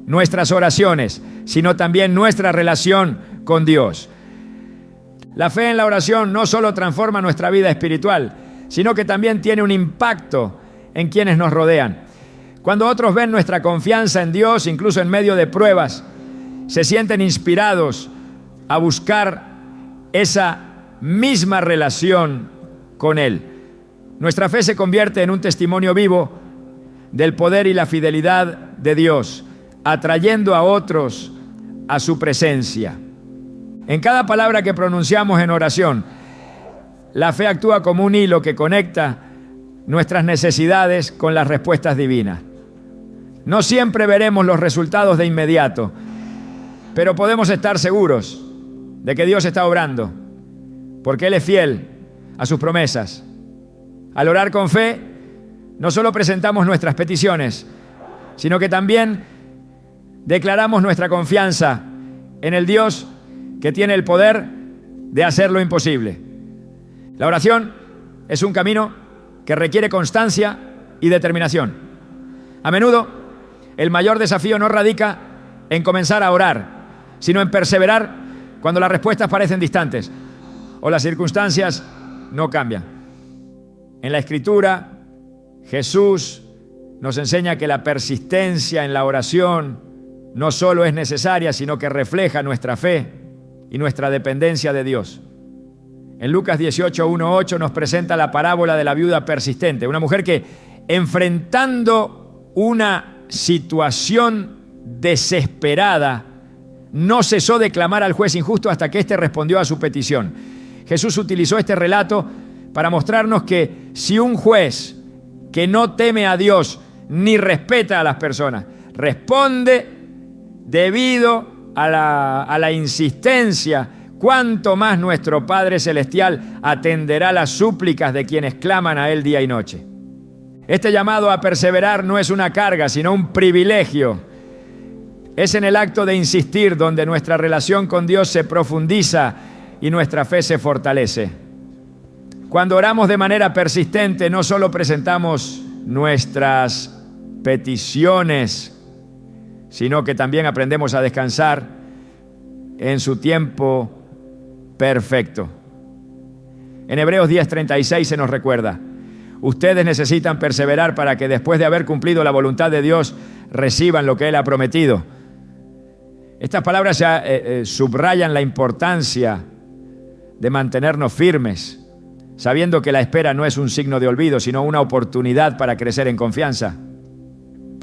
nuestras oraciones, sino también nuestra relación con Dios. La fe en la oración no solo transforma nuestra vida espiritual, sino que también tiene un impacto en quienes nos rodean. Cuando otros ven nuestra confianza en Dios, incluso en medio de pruebas, se sienten inspirados a buscar esa misma relación con Él. Nuestra fe se convierte en un testimonio vivo del poder y la fidelidad de Dios, atrayendo a otros a su presencia. En cada palabra que pronunciamos en oración, la fe actúa como un hilo que conecta nuestras necesidades con las respuestas divinas. No siempre veremos los resultados de inmediato, pero podemos estar seguros de que Dios está obrando, porque Él es fiel a sus promesas. Al orar con fe, no solo presentamos nuestras peticiones, sino que también declaramos nuestra confianza en el Dios que tiene el poder de hacer lo imposible. La oración es un camino que requiere constancia y determinación. A menudo, el mayor desafío no radica en comenzar a orar, sino en perseverar cuando las respuestas parecen distantes o las circunstancias no cambian. En la Escritura, Jesús nos enseña que la persistencia en la oración no solo es necesaria, sino que refleja nuestra fe y nuestra dependencia de Dios. En Lucas 18, 1, 8 nos presenta la parábola de la viuda persistente, una mujer que, enfrentando una situación desesperada, no cesó de clamar al juez injusto hasta que éste respondió a su petición. Jesús utilizó este relato para mostrarnos que si un juez que no teme a Dios ni respeta a las personas responde debido a la insistencia, cuánto más nuestro Padre Celestial atenderá las súplicas de quienes claman a Él día y noche. Este llamado a perseverar no es una carga, sino un privilegio. Es en el acto de insistir donde nuestra relación con Dios se profundiza y nuestra fe se fortalece. Cuando oramos de manera persistente, no solo presentamos nuestras peticiones, sino que también aprendemos a descansar en su tiempo perfecto. En Hebreos 10:36 se nos recuerda: ustedes necesitan perseverar para que después de haber cumplido la voluntad de Dios reciban lo que Él ha prometido. Estas palabras subrayan la importancia de mantenernos firmes, sabiendo que la espera no es un signo de olvido, sino una oportunidad para crecer en confianza.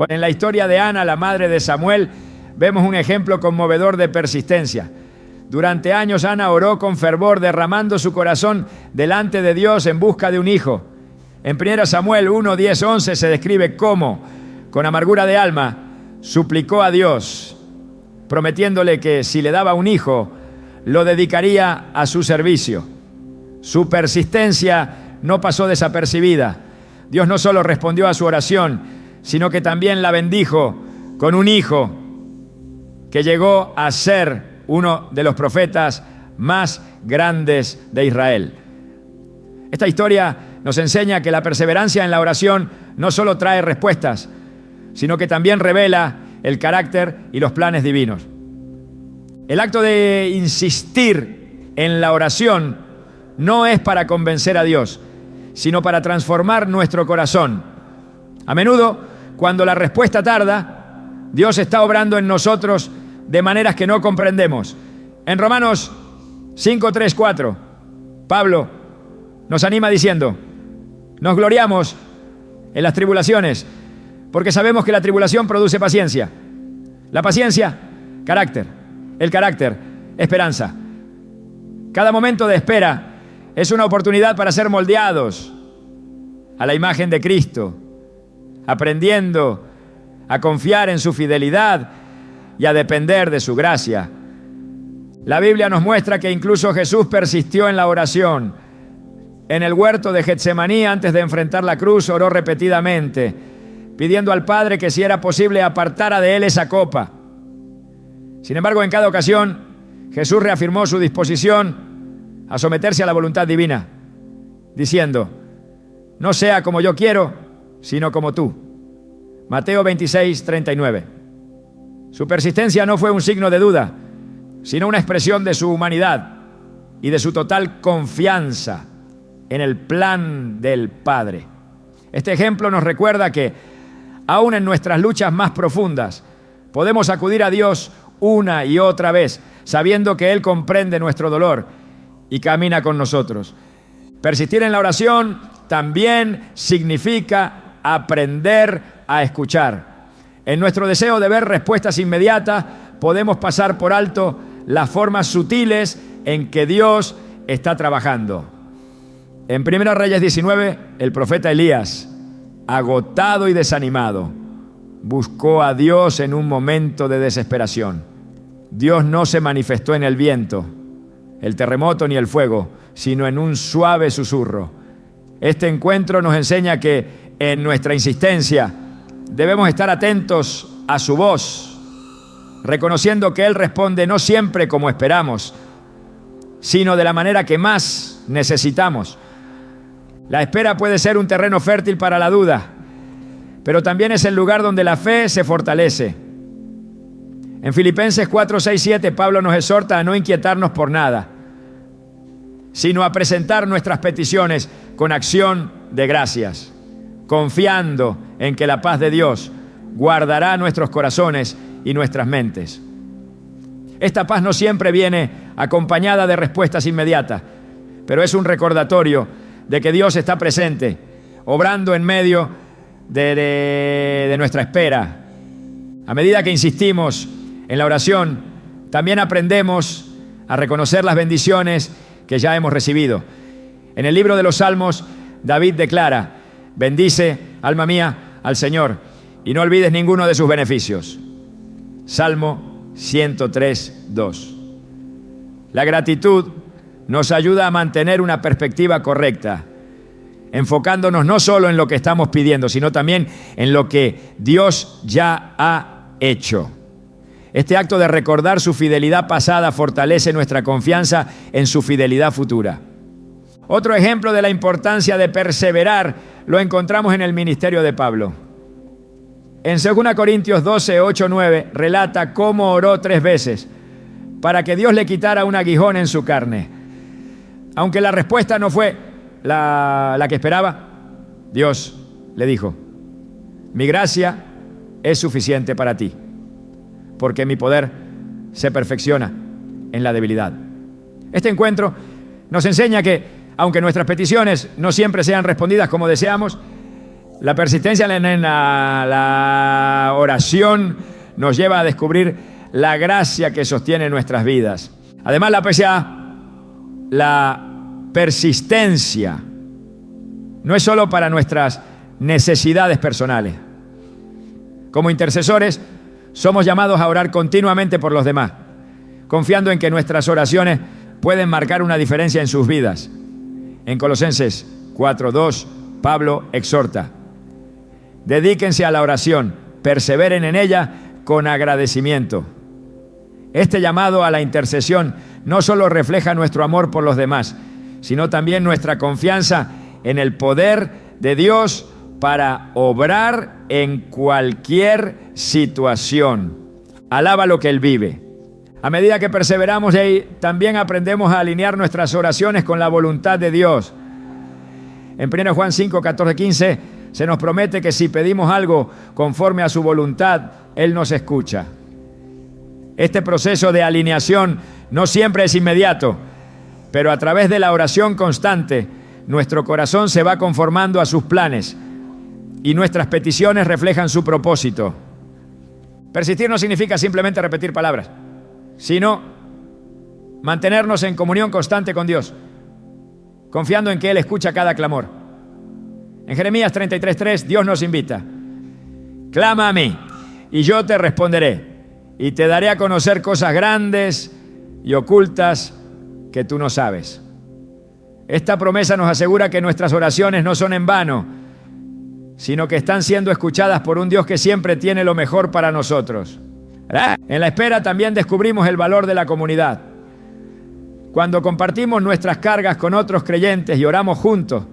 En la historia de Ana, la madre de Samuel, vemos un ejemplo conmovedor de persistencia. Durante años Ana oró con fervor, derramando su corazón delante de Dios en busca de un hijo. En 1 Samuel 1, 10, 11 se describe cómo, con amargura de alma, suplicó a Dios, prometiéndole que si le daba un hijo, lo dedicaría a su servicio. Su persistencia no pasó desapercibida. Dios no solo respondió a su oración, sino que también la bendijo con un hijo que llegó a ser uno de los profetas más grandes de Israel. Esta historia nos enseña que la perseverancia en la oración no solo trae respuestas, sino que también revela el carácter y los planes divinos. El acto de insistir en la oración no es para convencer a Dios, sino para transformar nuestro corazón. A menudo, cuando la respuesta tarda, Dios está obrando en nosotros de maneras que no comprendemos. En Romanos 5, 3, 4, Pablo nos anima diciendo: nos gloriamos en las tribulaciones, porque sabemos que la tribulación produce paciencia. La paciencia, carácter. El carácter, esperanza. Cada momento de espera es una oportunidad para ser moldeados a la imagen de Cristo, aprendiendo a confiar en su fidelidad y a depender de su gracia. La Biblia nos muestra que incluso Jesús persistió en la oración. En el huerto de Getsemaní, antes de enfrentar la cruz, oró repetidamente, pidiendo al Padre que si era posible apartara de él esa copa. Sin embargo, en cada ocasión, Jesús reafirmó su disposición a someterse a la voluntad divina, diciendo: no sea como yo quiero, sino como tú. Mateo 26, 39. Su persistencia no fue un signo de duda, sino una expresión de su humanidad y de su total confianza en el plan del Padre. Este ejemplo nos recuerda que, aún en nuestras luchas más profundas, podemos acudir a Dios una y otra vez, sabiendo que Él comprende nuestro dolor y camina con nosotros. Persistir en la oración también significa aprender a escuchar. En nuestro deseo de ver respuestas inmediatas, podemos pasar por alto las formas sutiles en que Dios está trabajando. En 1 Reyes 19, el profeta Elías, agotado y desanimado, buscó a Dios en un momento de desesperación. Dios no se manifestó en el viento, el terremoto ni el fuego, sino en un suave susurro. Este encuentro nos enseña que en nuestra insistencia debemos estar atentos a su voz, reconociendo que Él responde no siempre como esperamos, sino de la manera que más necesitamos. La espera puede ser un terreno fértil para la duda, pero también es el lugar donde la fe se fortalece. En Filipenses 4, 6, 7, Pablo nos exhorta a no inquietarnos por nada, sino a presentar nuestras peticiones con acción de gracias, confiando en que la paz de Dios guardará nuestros corazones y nuestras mentes. Esta paz no siempre viene acompañada de respuestas inmediatas, pero es un recordatorio de que Dios está presente, obrando en medio de nuestra espera. A medida que insistimos en la oración, también aprendemos a reconocer las bendiciones que ya hemos recibido. En el libro de los Salmos, David declara: bendice, alma mía, al Señor, y no olvides ninguno de sus beneficios. Salmo 103, 2. La gratitud nos ayuda a mantener una perspectiva correcta, enfocándonos no solo en lo que estamos pidiendo, sino también en lo que Dios ya ha hecho. Este acto de recordar su fidelidad pasada fortalece nuestra confianza en su fidelidad futura. Otro ejemplo de la importancia de perseverar lo encontramos en el ministerio de Pablo. En 2 Corintios 12, 8, 9 relata cómo oró 3 veces para que Dios le quitara un aguijón en su carne. Aunque la respuesta no fue la que esperaba, Dios le dijo: mi gracia es suficiente para ti, porque mi poder se perfecciona en la debilidad. Este encuentro nos enseña que, aunque nuestras peticiones no siempre sean respondidas como deseamos, la persistencia en la oración nos lleva a descubrir la gracia que sostiene nuestras vidas. Además, la persistencia no es solo para nuestras necesidades personales. Como intercesores, somos llamados a orar continuamente por los demás, confiando en que nuestras oraciones pueden marcar una diferencia en sus vidas. En Colosenses 4:2, Pablo exhorta: dedíquense a la oración, perseveren en ella con agradecimiento. Este llamado a la intercesión no solo refleja nuestro amor por los demás, sino también nuestra confianza en el poder de Dios para obrar en cualquier situación. Alaba lo que Él vive. A medida que perseveramos, también aprendemos a alinear nuestras oraciones con la voluntad de Dios. En 1 Juan 5, 14, 15 se nos promete que si pedimos algo conforme a su voluntad, Él nos escucha. Este proceso de alineación no siempre es inmediato, pero a través de la oración constante, nuestro corazón se va conformando a sus planes y nuestras peticiones reflejan su propósito. Persistir no significa simplemente repetir palabras, sino mantenernos en comunión constante con Dios, confiando en que Él escucha cada clamor. En Jeremías 33:3, Dios nos invita: clama a mí, y yo te responderé, y te daré a conocer cosas grandes y ocultas que tú no sabes. Esta promesa nos asegura que nuestras oraciones no son en vano, sino que están siendo escuchadas por un Dios que siempre tiene lo mejor para nosotros. En la espera también descubrimos el valor de la comunidad. Cuando compartimos nuestras cargas con otros creyentes y oramos juntos,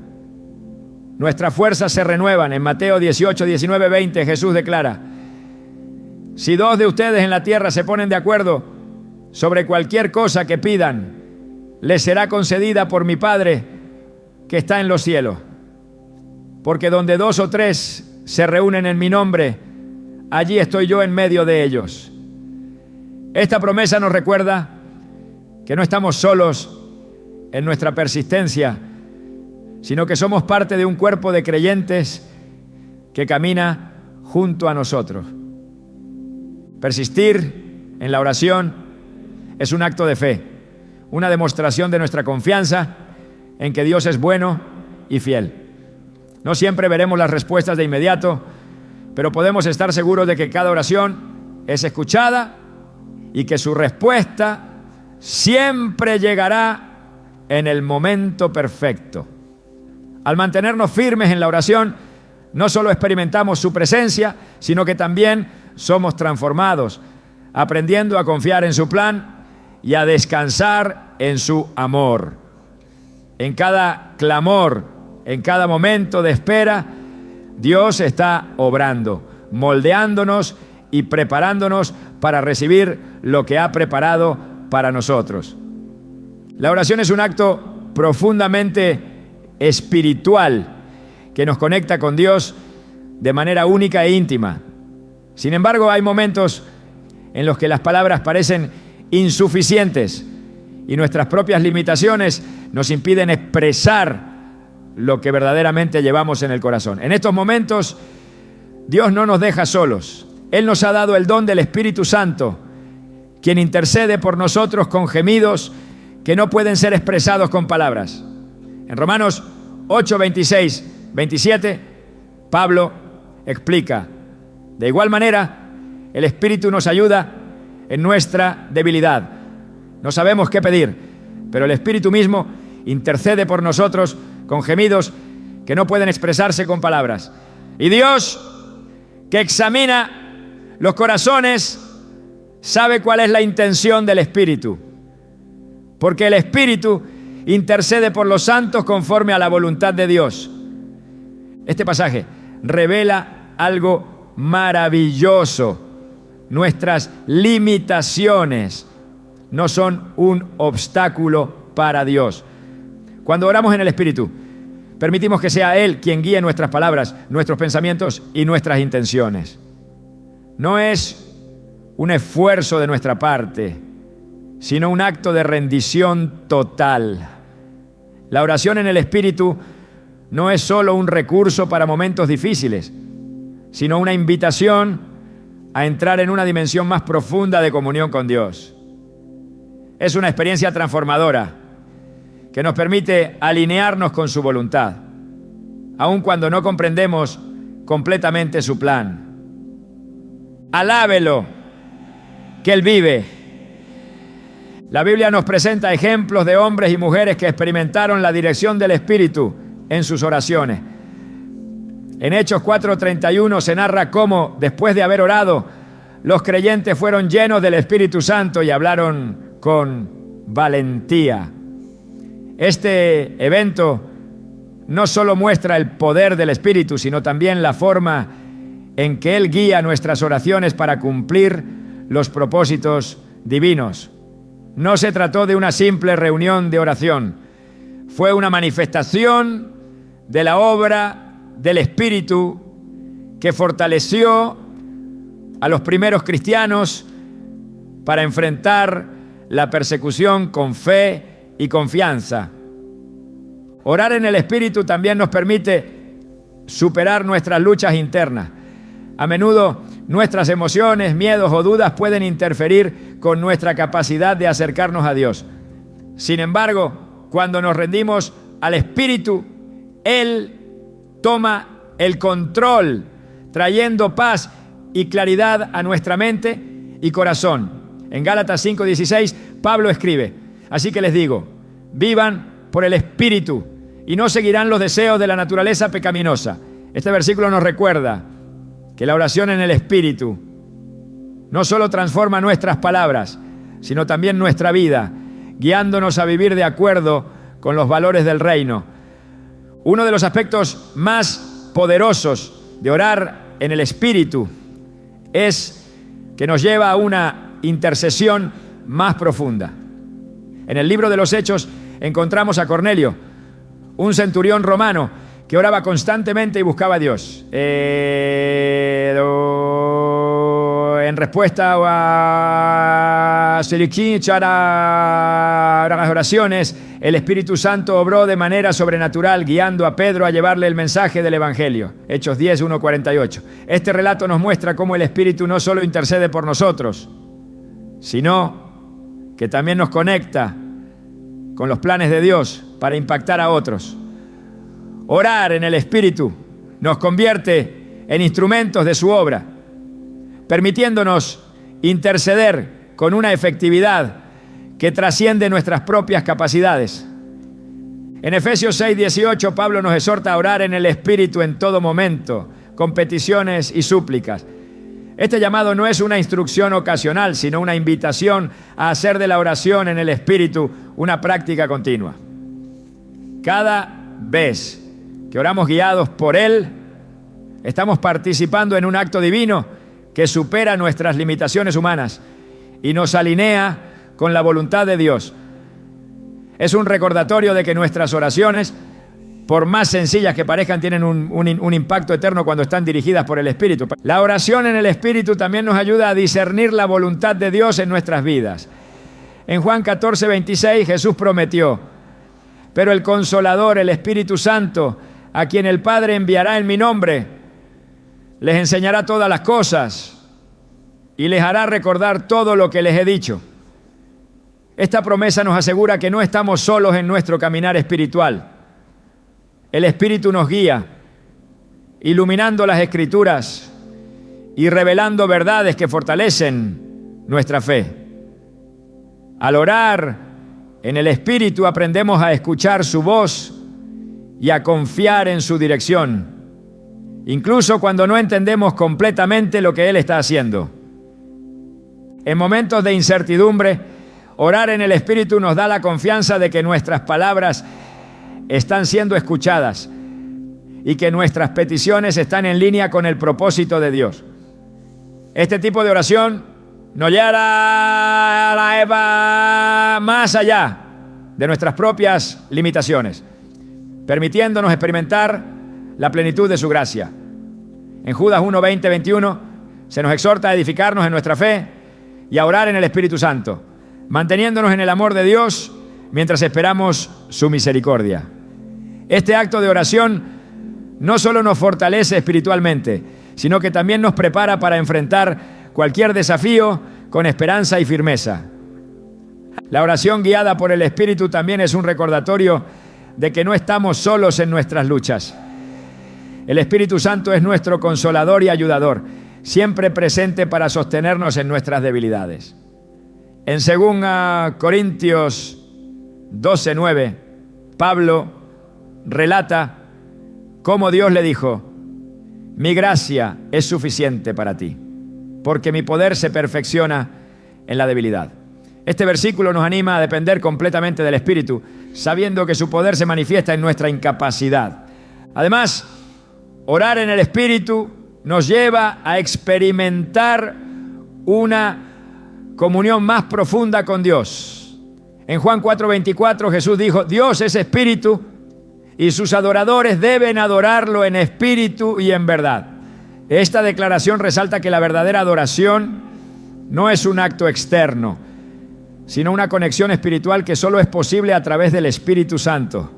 nuestras fuerzas se renuevan. En Mateo 18, 19, 20, Jesús declara: si 2 de ustedes en la tierra se ponen de acuerdo sobre cualquier cosa que pidan, les será concedida por mi Padre que está en los cielos. Porque donde 2 o 3 se reúnen en mi nombre, allí estoy yo en medio de ellos. Esta promesa nos recuerda que no estamos solos en nuestra persistencia, sino que somos parte de un cuerpo de creyentes que camina junto a nosotros. Persistir en la oración es un acto de fe, una demostración de nuestra confianza en que Dios es bueno y fiel. No siempre veremos las respuestas de inmediato, pero podemos estar seguros de que cada oración es escuchada y que su respuesta siempre llegará en el momento perfecto. Al mantenernos firmes en la oración, no solo experimentamos su presencia, sino que también somos transformados, aprendiendo a confiar en su plan y a descansar en su amor. En cada clamor, en cada momento de espera, Dios está obrando, moldeándonos y preparándonos para recibir lo que ha preparado para nosotros. La oración es un acto profundamente espiritual que nos conecta con Dios de manera única e íntima. Sin embargo, hay momentos en los que las palabras parecen insuficientes y nuestras propias limitaciones nos impiden expresar lo que verdaderamente llevamos en el corazón. En estos momentos, Dios no nos deja solos. Él nos ha dado el don del Espíritu Santo, quien intercede por nosotros con gemidos que no pueden ser expresados con palabras. En Romanos 8, 26, 27, Pablo explica: de igual manera, el Espíritu nos ayuda en nuestra debilidad. No sabemos qué pedir, pero el Espíritu mismo intercede por nosotros con gemidos que no pueden expresarse con palabras. Y Dios, que examina los corazones, sabe cuál es la intención del Espíritu, porque el Espíritu intercede por los santos conforme a la voluntad de Dios. Este pasaje revela algo maravilloso. Nuestras limitaciones no son un obstáculo para Dios. Cuando oramos en el Espíritu, permitimos que sea Él quien guíe nuestras palabras, nuestros pensamientos y nuestras intenciones. No es un esfuerzo de nuestra parte, sino un acto de rendición total. La oración en el Espíritu no es solo un recurso para momentos difíciles, sino una invitación a entrar en una dimensión más profunda de comunión con Dios. Es una experiencia transformadora que nos permite alinearnos con su voluntad, aun cuando no comprendemos completamente su plan. Alábelo, que Él vive. La Biblia nos presenta ejemplos de hombres y mujeres que experimentaron la dirección del Espíritu en sus oraciones. En Hechos 4:31 se narra cómo, después de haber orado, los creyentes fueron llenos del Espíritu Santo y hablaron con valentía. Este evento no solo muestra el poder del Espíritu, sino también la forma en que Él guía nuestras oraciones para cumplir los propósitos divinos. No se trató de una simple reunión de oración, fue una manifestación de la obra del Espíritu que fortaleció a los primeros cristianos para enfrentar la persecución con fe y confianza. Orar en el Espíritu también nos permite superar nuestras luchas internas. A menudo nuestras emociones, miedos o dudas pueden interferir con nuestra capacidad de acercarnos a Dios. Sin embargo, cuando nos rendimos al Espíritu, Él toma el control, trayendo paz y claridad a nuestra mente y corazón. En Gálatas 5:16, Pablo escribe: así que les digo, vivan por el Espíritu y no seguirán los deseos de la naturaleza pecaminosa. Este versículo nos recuerda que la oración en el Espíritu no solo transforma nuestras palabras, sino también nuestra vida, guiándonos a vivir de acuerdo con los valores del reino. Uno de los aspectos más poderosos de orar en el Espíritu es que nos lleva a una intercesión más profunda. En el libro de los Hechos encontramos a Cornelio, un centurión romano que oraba constantemente y buscaba a Dios. En respuesta a las oraciones, el Espíritu Santo obró de manera sobrenatural, guiando a Pedro a llevarle el mensaje del Evangelio. Hechos 10, 1:48. Este relato nos muestra cómo el Espíritu no solo intercede por nosotros, sino que también nos conecta con los planes de Dios para impactar a otros. Orar en el Espíritu nos convierte en instrumentos de su obra, permitiéndonos interceder con una efectividad que trasciende nuestras propias capacidades. En Efesios 6:18, Pablo nos exhorta a orar en el Espíritu en todo momento, con peticiones y súplicas. Este llamado no es una instrucción ocasional, sino una invitación a hacer de la oración en el Espíritu una práctica continua. Cada vez que oramos guiados por Él, estamos participando en un acto divino que supera nuestras limitaciones humanas y nos alinea con la voluntad de Dios. Es un recordatorio de que nuestras oraciones, por más sencillas que parezcan, tienen un impacto eterno cuando están dirigidas por el Espíritu. La oración en el Espíritu también nos ayuda a discernir la voluntad de Dios en nuestras vidas. En Juan 14:26, Jesús prometió: pero el Consolador, el Espíritu Santo, a quien el Padre enviará en mi nombre, les enseñará todas las cosas y les hará recordar todo lo que les he dicho. Esta promesa nos asegura que no estamos solos en nuestro caminar espiritual. El Espíritu nos guía, iluminando las Escrituras y revelando verdades que fortalecen nuestra fe. Al orar en el Espíritu aprendemos a escuchar su voz y a confiar en su dirección, incluso cuando no entendemos completamente lo que Él está haciendo. En momentos de incertidumbre, orar en el Espíritu nos da la confianza de que nuestras palabras están siendo escuchadas y que nuestras peticiones están en línea con el propósito de Dios. Este tipo de oración nos lleva más allá de nuestras propias limitaciones, permitiéndonos experimentar la plenitud de su gracia. En Judas 1, 20, 21 se nos exhorta a edificarnos en nuestra fe y a orar en el Espíritu Santo, manteniéndonos en el amor de Dios mientras esperamos su misericordia. Este acto de oración no solo nos fortalece espiritualmente, sino que también nos prepara para enfrentar cualquier desafío con esperanza y firmeza. La oración guiada por el Espíritu también es un recordatorio de que no estamos solos en nuestras luchas. El Espíritu Santo es nuestro consolador y ayudador, siempre presente para sostenernos en nuestras debilidades. En 2 Corintios 12:9, Pablo relata cómo Dios le dijo: mi gracia es suficiente para ti, porque mi poder se perfecciona en la debilidad. Este versículo nos anima a depender completamente del Espíritu, sabiendo que su poder se manifiesta en nuestra incapacidad. Además, orar en el Espíritu nos lleva a experimentar una comunión más profunda con Dios. En Juan 4:24 Jesús dijo: Dios es Espíritu y sus adoradores deben adorarlo en espíritu y en verdad. Esta declaración resalta que la verdadera adoración no es un acto externo, sino una conexión espiritual que solo es posible a través del Espíritu Santo.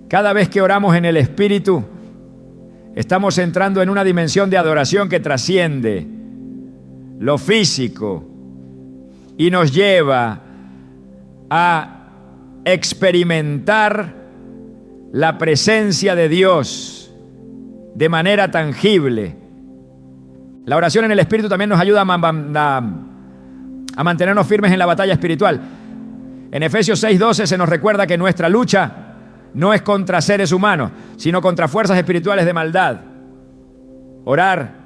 Cada vez que oramos en el Espíritu, estamos entrando en una dimensión de adoración que trasciende lo físico y nos lleva a experimentar la presencia de Dios de manera tangible. La oración en el Espíritu también nos ayuda a mantenernos firmes en la batalla espiritual. En Efesios 6:12 se nos recuerda que nuestra lucha no es contra seres humanos, sino contra fuerzas espirituales de maldad. Orar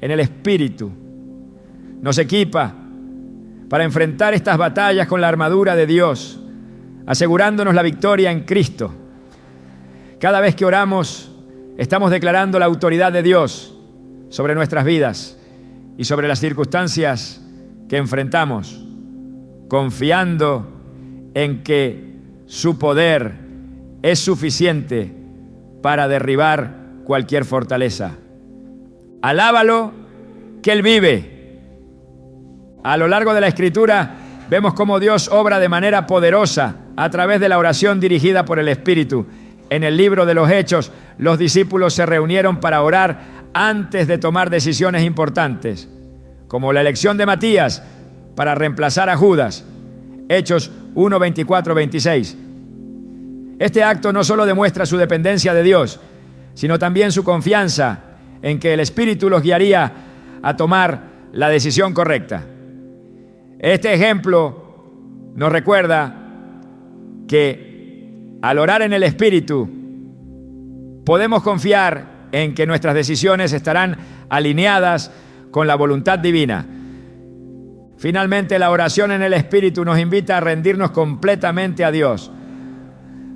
en el Espíritu nos equipa para enfrentar estas batallas con la armadura de Dios, asegurándonos la victoria en Cristo. Cada vez que oramos, estamos declarando la autoridad de Dios sobre nuestras vidas y sobre las circunstancias que enfrentamos, confiando en que su poder es suficiente para derribar cualquier fortaleza. Alábalo, que Él vive. A lo largo de la Escritura vemos cómo Dios obra de manera poderosa a través de la oración dirigida por el Espíritu. En el libro de los Hechos, los discípulos se reunieron para orar antes de tomar decisiones importantes, como la elección de Matías para reemplazar a Judas. Hechos 1, 24, 26. Este acto no solo demuestra su dependencia de Dios, sino también su confianza en que el Espíritu los guiaría a tomar la decisión correcta. Este ejemplo nos recuerda que al orar en el Espíritu podemos confiar en que nuestras decisiones estarán alineadas con la voluntad divina. Finalmente, la oración en el Espíritu nos invita a rendirnos completamente a Dios.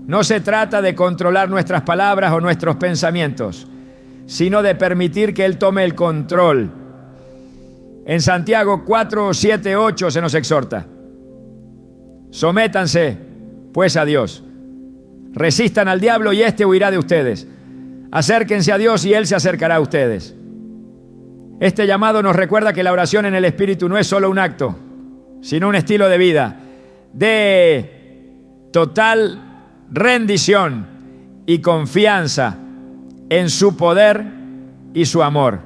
No se trata de controlar nuestras palabras o nuestros pensamientos, sino de permitir que Él tome el control. En Santiago 4, 7, 8 se nos exhorta: sométanse, pues, a Dios. Resistan al diablo y éste huirá de ustedes. Acérquense a Dios y Él se acercará a ustedes. Este llamado nos recuerda que la oración en el Espíritu no es solo un acto, sino un estilo de vida de total rendición y confianza en su poder y su amor.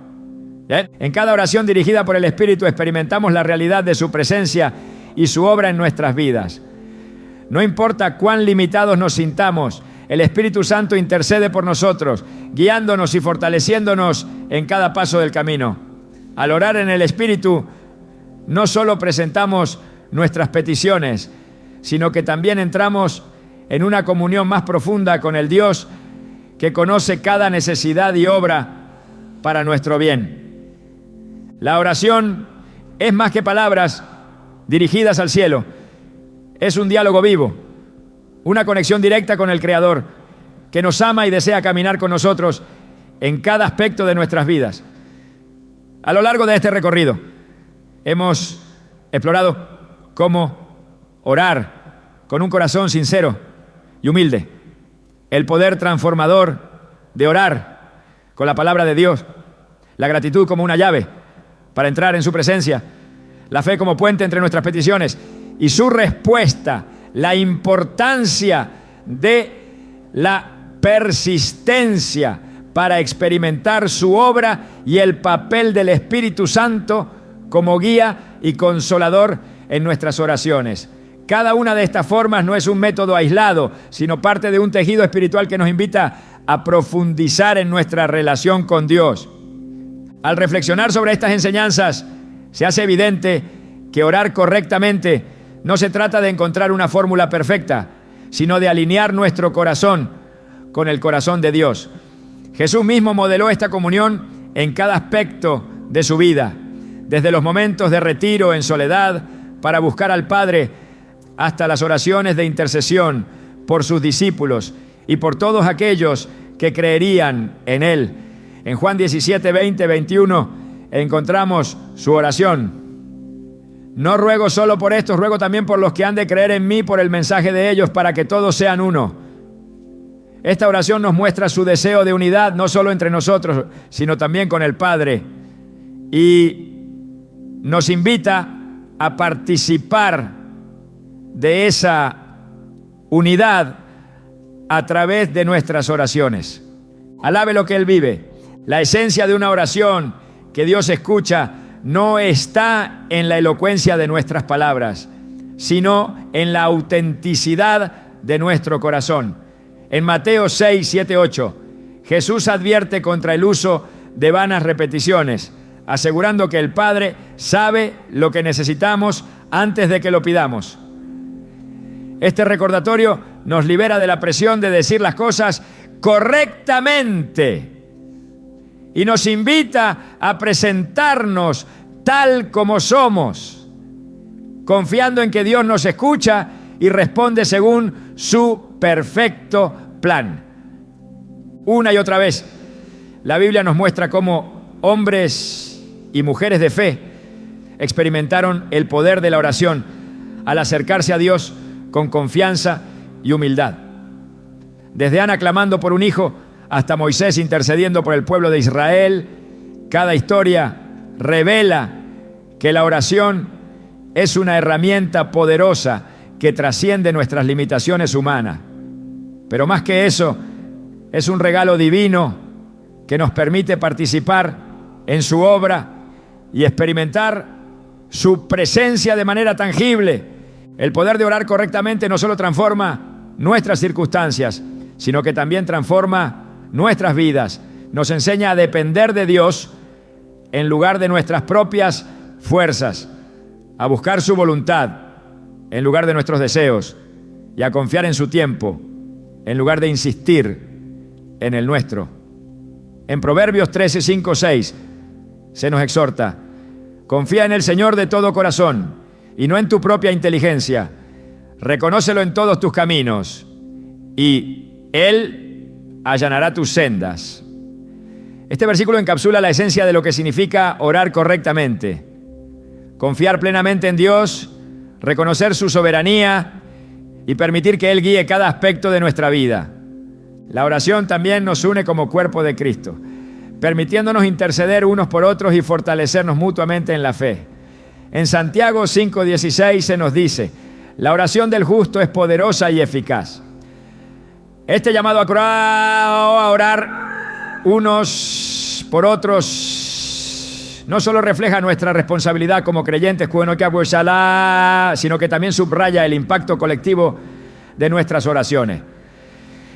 ¿Bien? En cada oración dirigida por el Espíritu experimentamos la realidad de su presencia y su obra en nuestras vidas. No importa cuán limitados nos sintamos, el Espíritu Santo intercede por nosotros, guiándonos y fortaleciéndonos en cada paso del camino. Al orar en el Espíritu, no solo presentamos nuestras peticiones, sino que también entramos en una comunión más profunda con el Dios que conoce cada necesidad y obra para nuestro bien. La oración es más que palabras dirigidas al cielo. Es un diálogo vivo, una conexión directa con el Creador, que nos ama y desea caminar con nosotros en cada aspecto de nuestras vidas. A lo largo de este recorrido, hemos explorado cómo orar con un corazón sincero y humilde, el poder transformador de orar con la palabra de Dios, la gratitud como una llave para entrar en su presencia, la fe como puente entre nuestras peticiones y su respuesta, la importancia de la persistencia para experimentar su obra y el papel del Espíritu Santo como guía y consolador en nuestras oraciones. Cada una de estas formas no es un método aislado, sino parte de un tejido espiritual que nos invita a profundizar en nuestra relación con Dios. Al reflexionar sobre estas enseñanzas, se hace evidente que orar correctamente no se trata de encontrar una fórmula perfecta, sino de alinear nuestro corazón con el corazón de Dios. Jesús mismo modeló esta comunión en cada aspecto de su vida, desde los momentos de retiro en soledad para buscar al Padre, hasta las oraciones de intercesión por sus discípulos y por todos aquellos que creerían en Él. En Juan 17, 20, 21 encontramos su oración: no ruego solo por estos, ruego también por los que han de creer en mí por el mensaje de ellos, para que todos sean uno. Esta oración nos muestra su deseo de unidad, no solo entre nosotros, sino también con el Padre, y nos invita a participar de esa unidad a través de nuestras oraciones. Alabe lo que Él vive. La esencia de una oración que Dios escucha no está en la elocuencia de nuestras palabras, sino en la autenticidad de nuestro corazón. En Mateo 6, 7, 8, Jesús advierte contra el uso de vanas repeticiones, asegurando que el Padre sabe lo que necesitamos antes de que lo pidamos. Este recordatorio nos libera de la presión de decir las cosas correctamente y nos invita a presentarnos tal como somos, confiando en que Dios nos escucha y responde según su perfecto plan. Una y otra vez, la Biblia nos muestra cómo hombres y mujeres de fe experimentaron el poder de la oración al acercarse a Dios con confianza y humildad. Desde Ana clamando por un hijo hasta Moisés intercediendo por el pueblo de Israel, cada historia revela que la oración es una herramienta poderosa que trasciende nuestras limitaciones humanas. Pero más que eso, es un regalo divino que nos permite participar en su obra y experimentar su presencia de manera tangible. El poder de orar correctamente no solo transforma nuestras circunstancias, sino que también transforma nuestras vidas. Nos enseña a depender de Dios en lugar de nuestras propias fuerzas, a buscar su voluntad en lugar de nuestros deseos y a confiar en su tiempo en lugar de insistir en el nuestro. En Proverbios 13, 5, 6 se nos exhorta: confía en el Señor de todo corazón y no en tu propia inteligencia. Reconócelo en todos tus caminos y Él allanará tus sendas. Este versículo encapsula la esencia de lo que significa orar correctamente. Confiar plenamente en Dios, reconocer su soberanía y permitir que Él guíe cada aspecto de nuestra vida. La oración también nos une como cuerpo de Cristo, permitiéndonos interceder unos por otros y fortalecernos mutuamente en la fe. En Santiago 5:16 se nos dice: la oración del justo es poderosa y eficaz. Este llamado a orar unos por otros no solo refleja nuestra responsabilidad como creyentes, sino que también subraya el impacto colectivo de nuestras oraciones.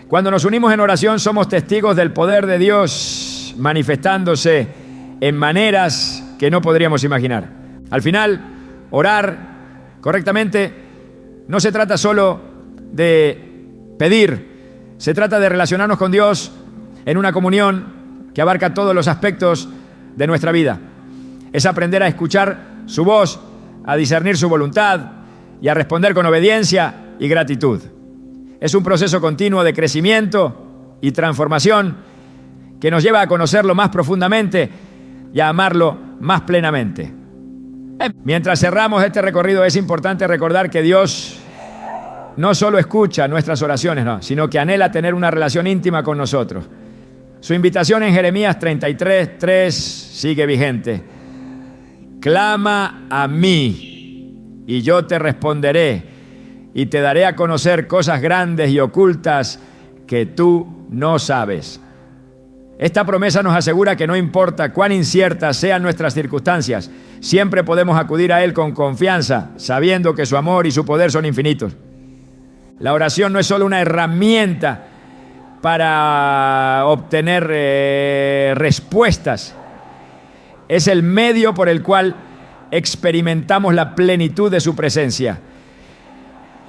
Cuando nos unimos en oración somos testigos del poder de Dios manifestándose en maneras que no podríamos imaginar. Al final, orar correctamente no se trata solo de pedir, se trata de relacionarnos con Dios en una comunión que abarca todos los aspectos de nuestra vida. Es aprender a escuchar su voz, a discernir su voluntad y a responder con obediencia y gratitud. Es un proceso continuo de crecimiento y transformación que nos lleva a conocerlo más profundamente y a amarlo más plenamente. Mientras cerramos este recorrido, es importante recordar que Dios no solo escucha nuestras oraciones, sino que anhela tener una relación íntima con nosotros. Su invitación en Jeremías 33:3 sigue vigente. Clama a mí y yo te responderé y te daré a conocer cosas grandes y ocultas que tú no sabes. Esta promesa nos asegura que no importa cuán inciertas sean nuestras circunstancias, siempre podemos acudir a Él con confianza, sabiendo que su amor y su poder son infinitos. La oración no es solo una herramienta para obtener respuestas, es el medio por el cual experimentamos la plenitud de su presencia.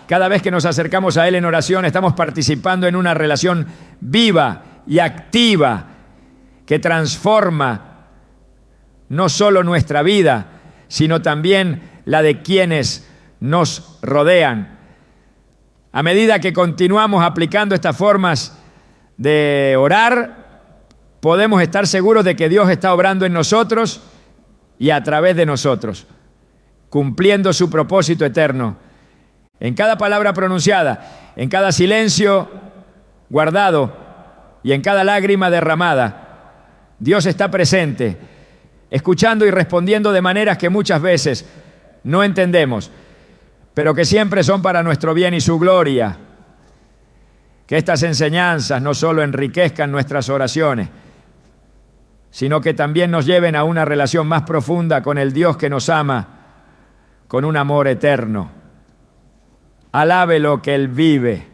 Cada vez que nos acercamos a Él en oración, estamos participando en una relación viva y activa que transforma no solo nuestra vida, sino también la de quienes nos rodean. A medida que continuamos aplicando estas formas de orar, podemos estar seguros de que Dios está obrando en nosotros y a través de nosotros, cumpliendo su propósito eterno. En cada palabra pronunciada, en cada silencio guardado y en cada lágrima derramada, Dios está presente, escuchando y respondiendo de maneras que muchas veces no entendemos, pero que siempre son para nuestro bien y su gloria. Que estas enseñanzas no solo enriquezcan nuestras oraciones, sino que también nos lleven a una relación más profunda con el Dios que nos ama con un amor eterno. Alabe lo que Él vive.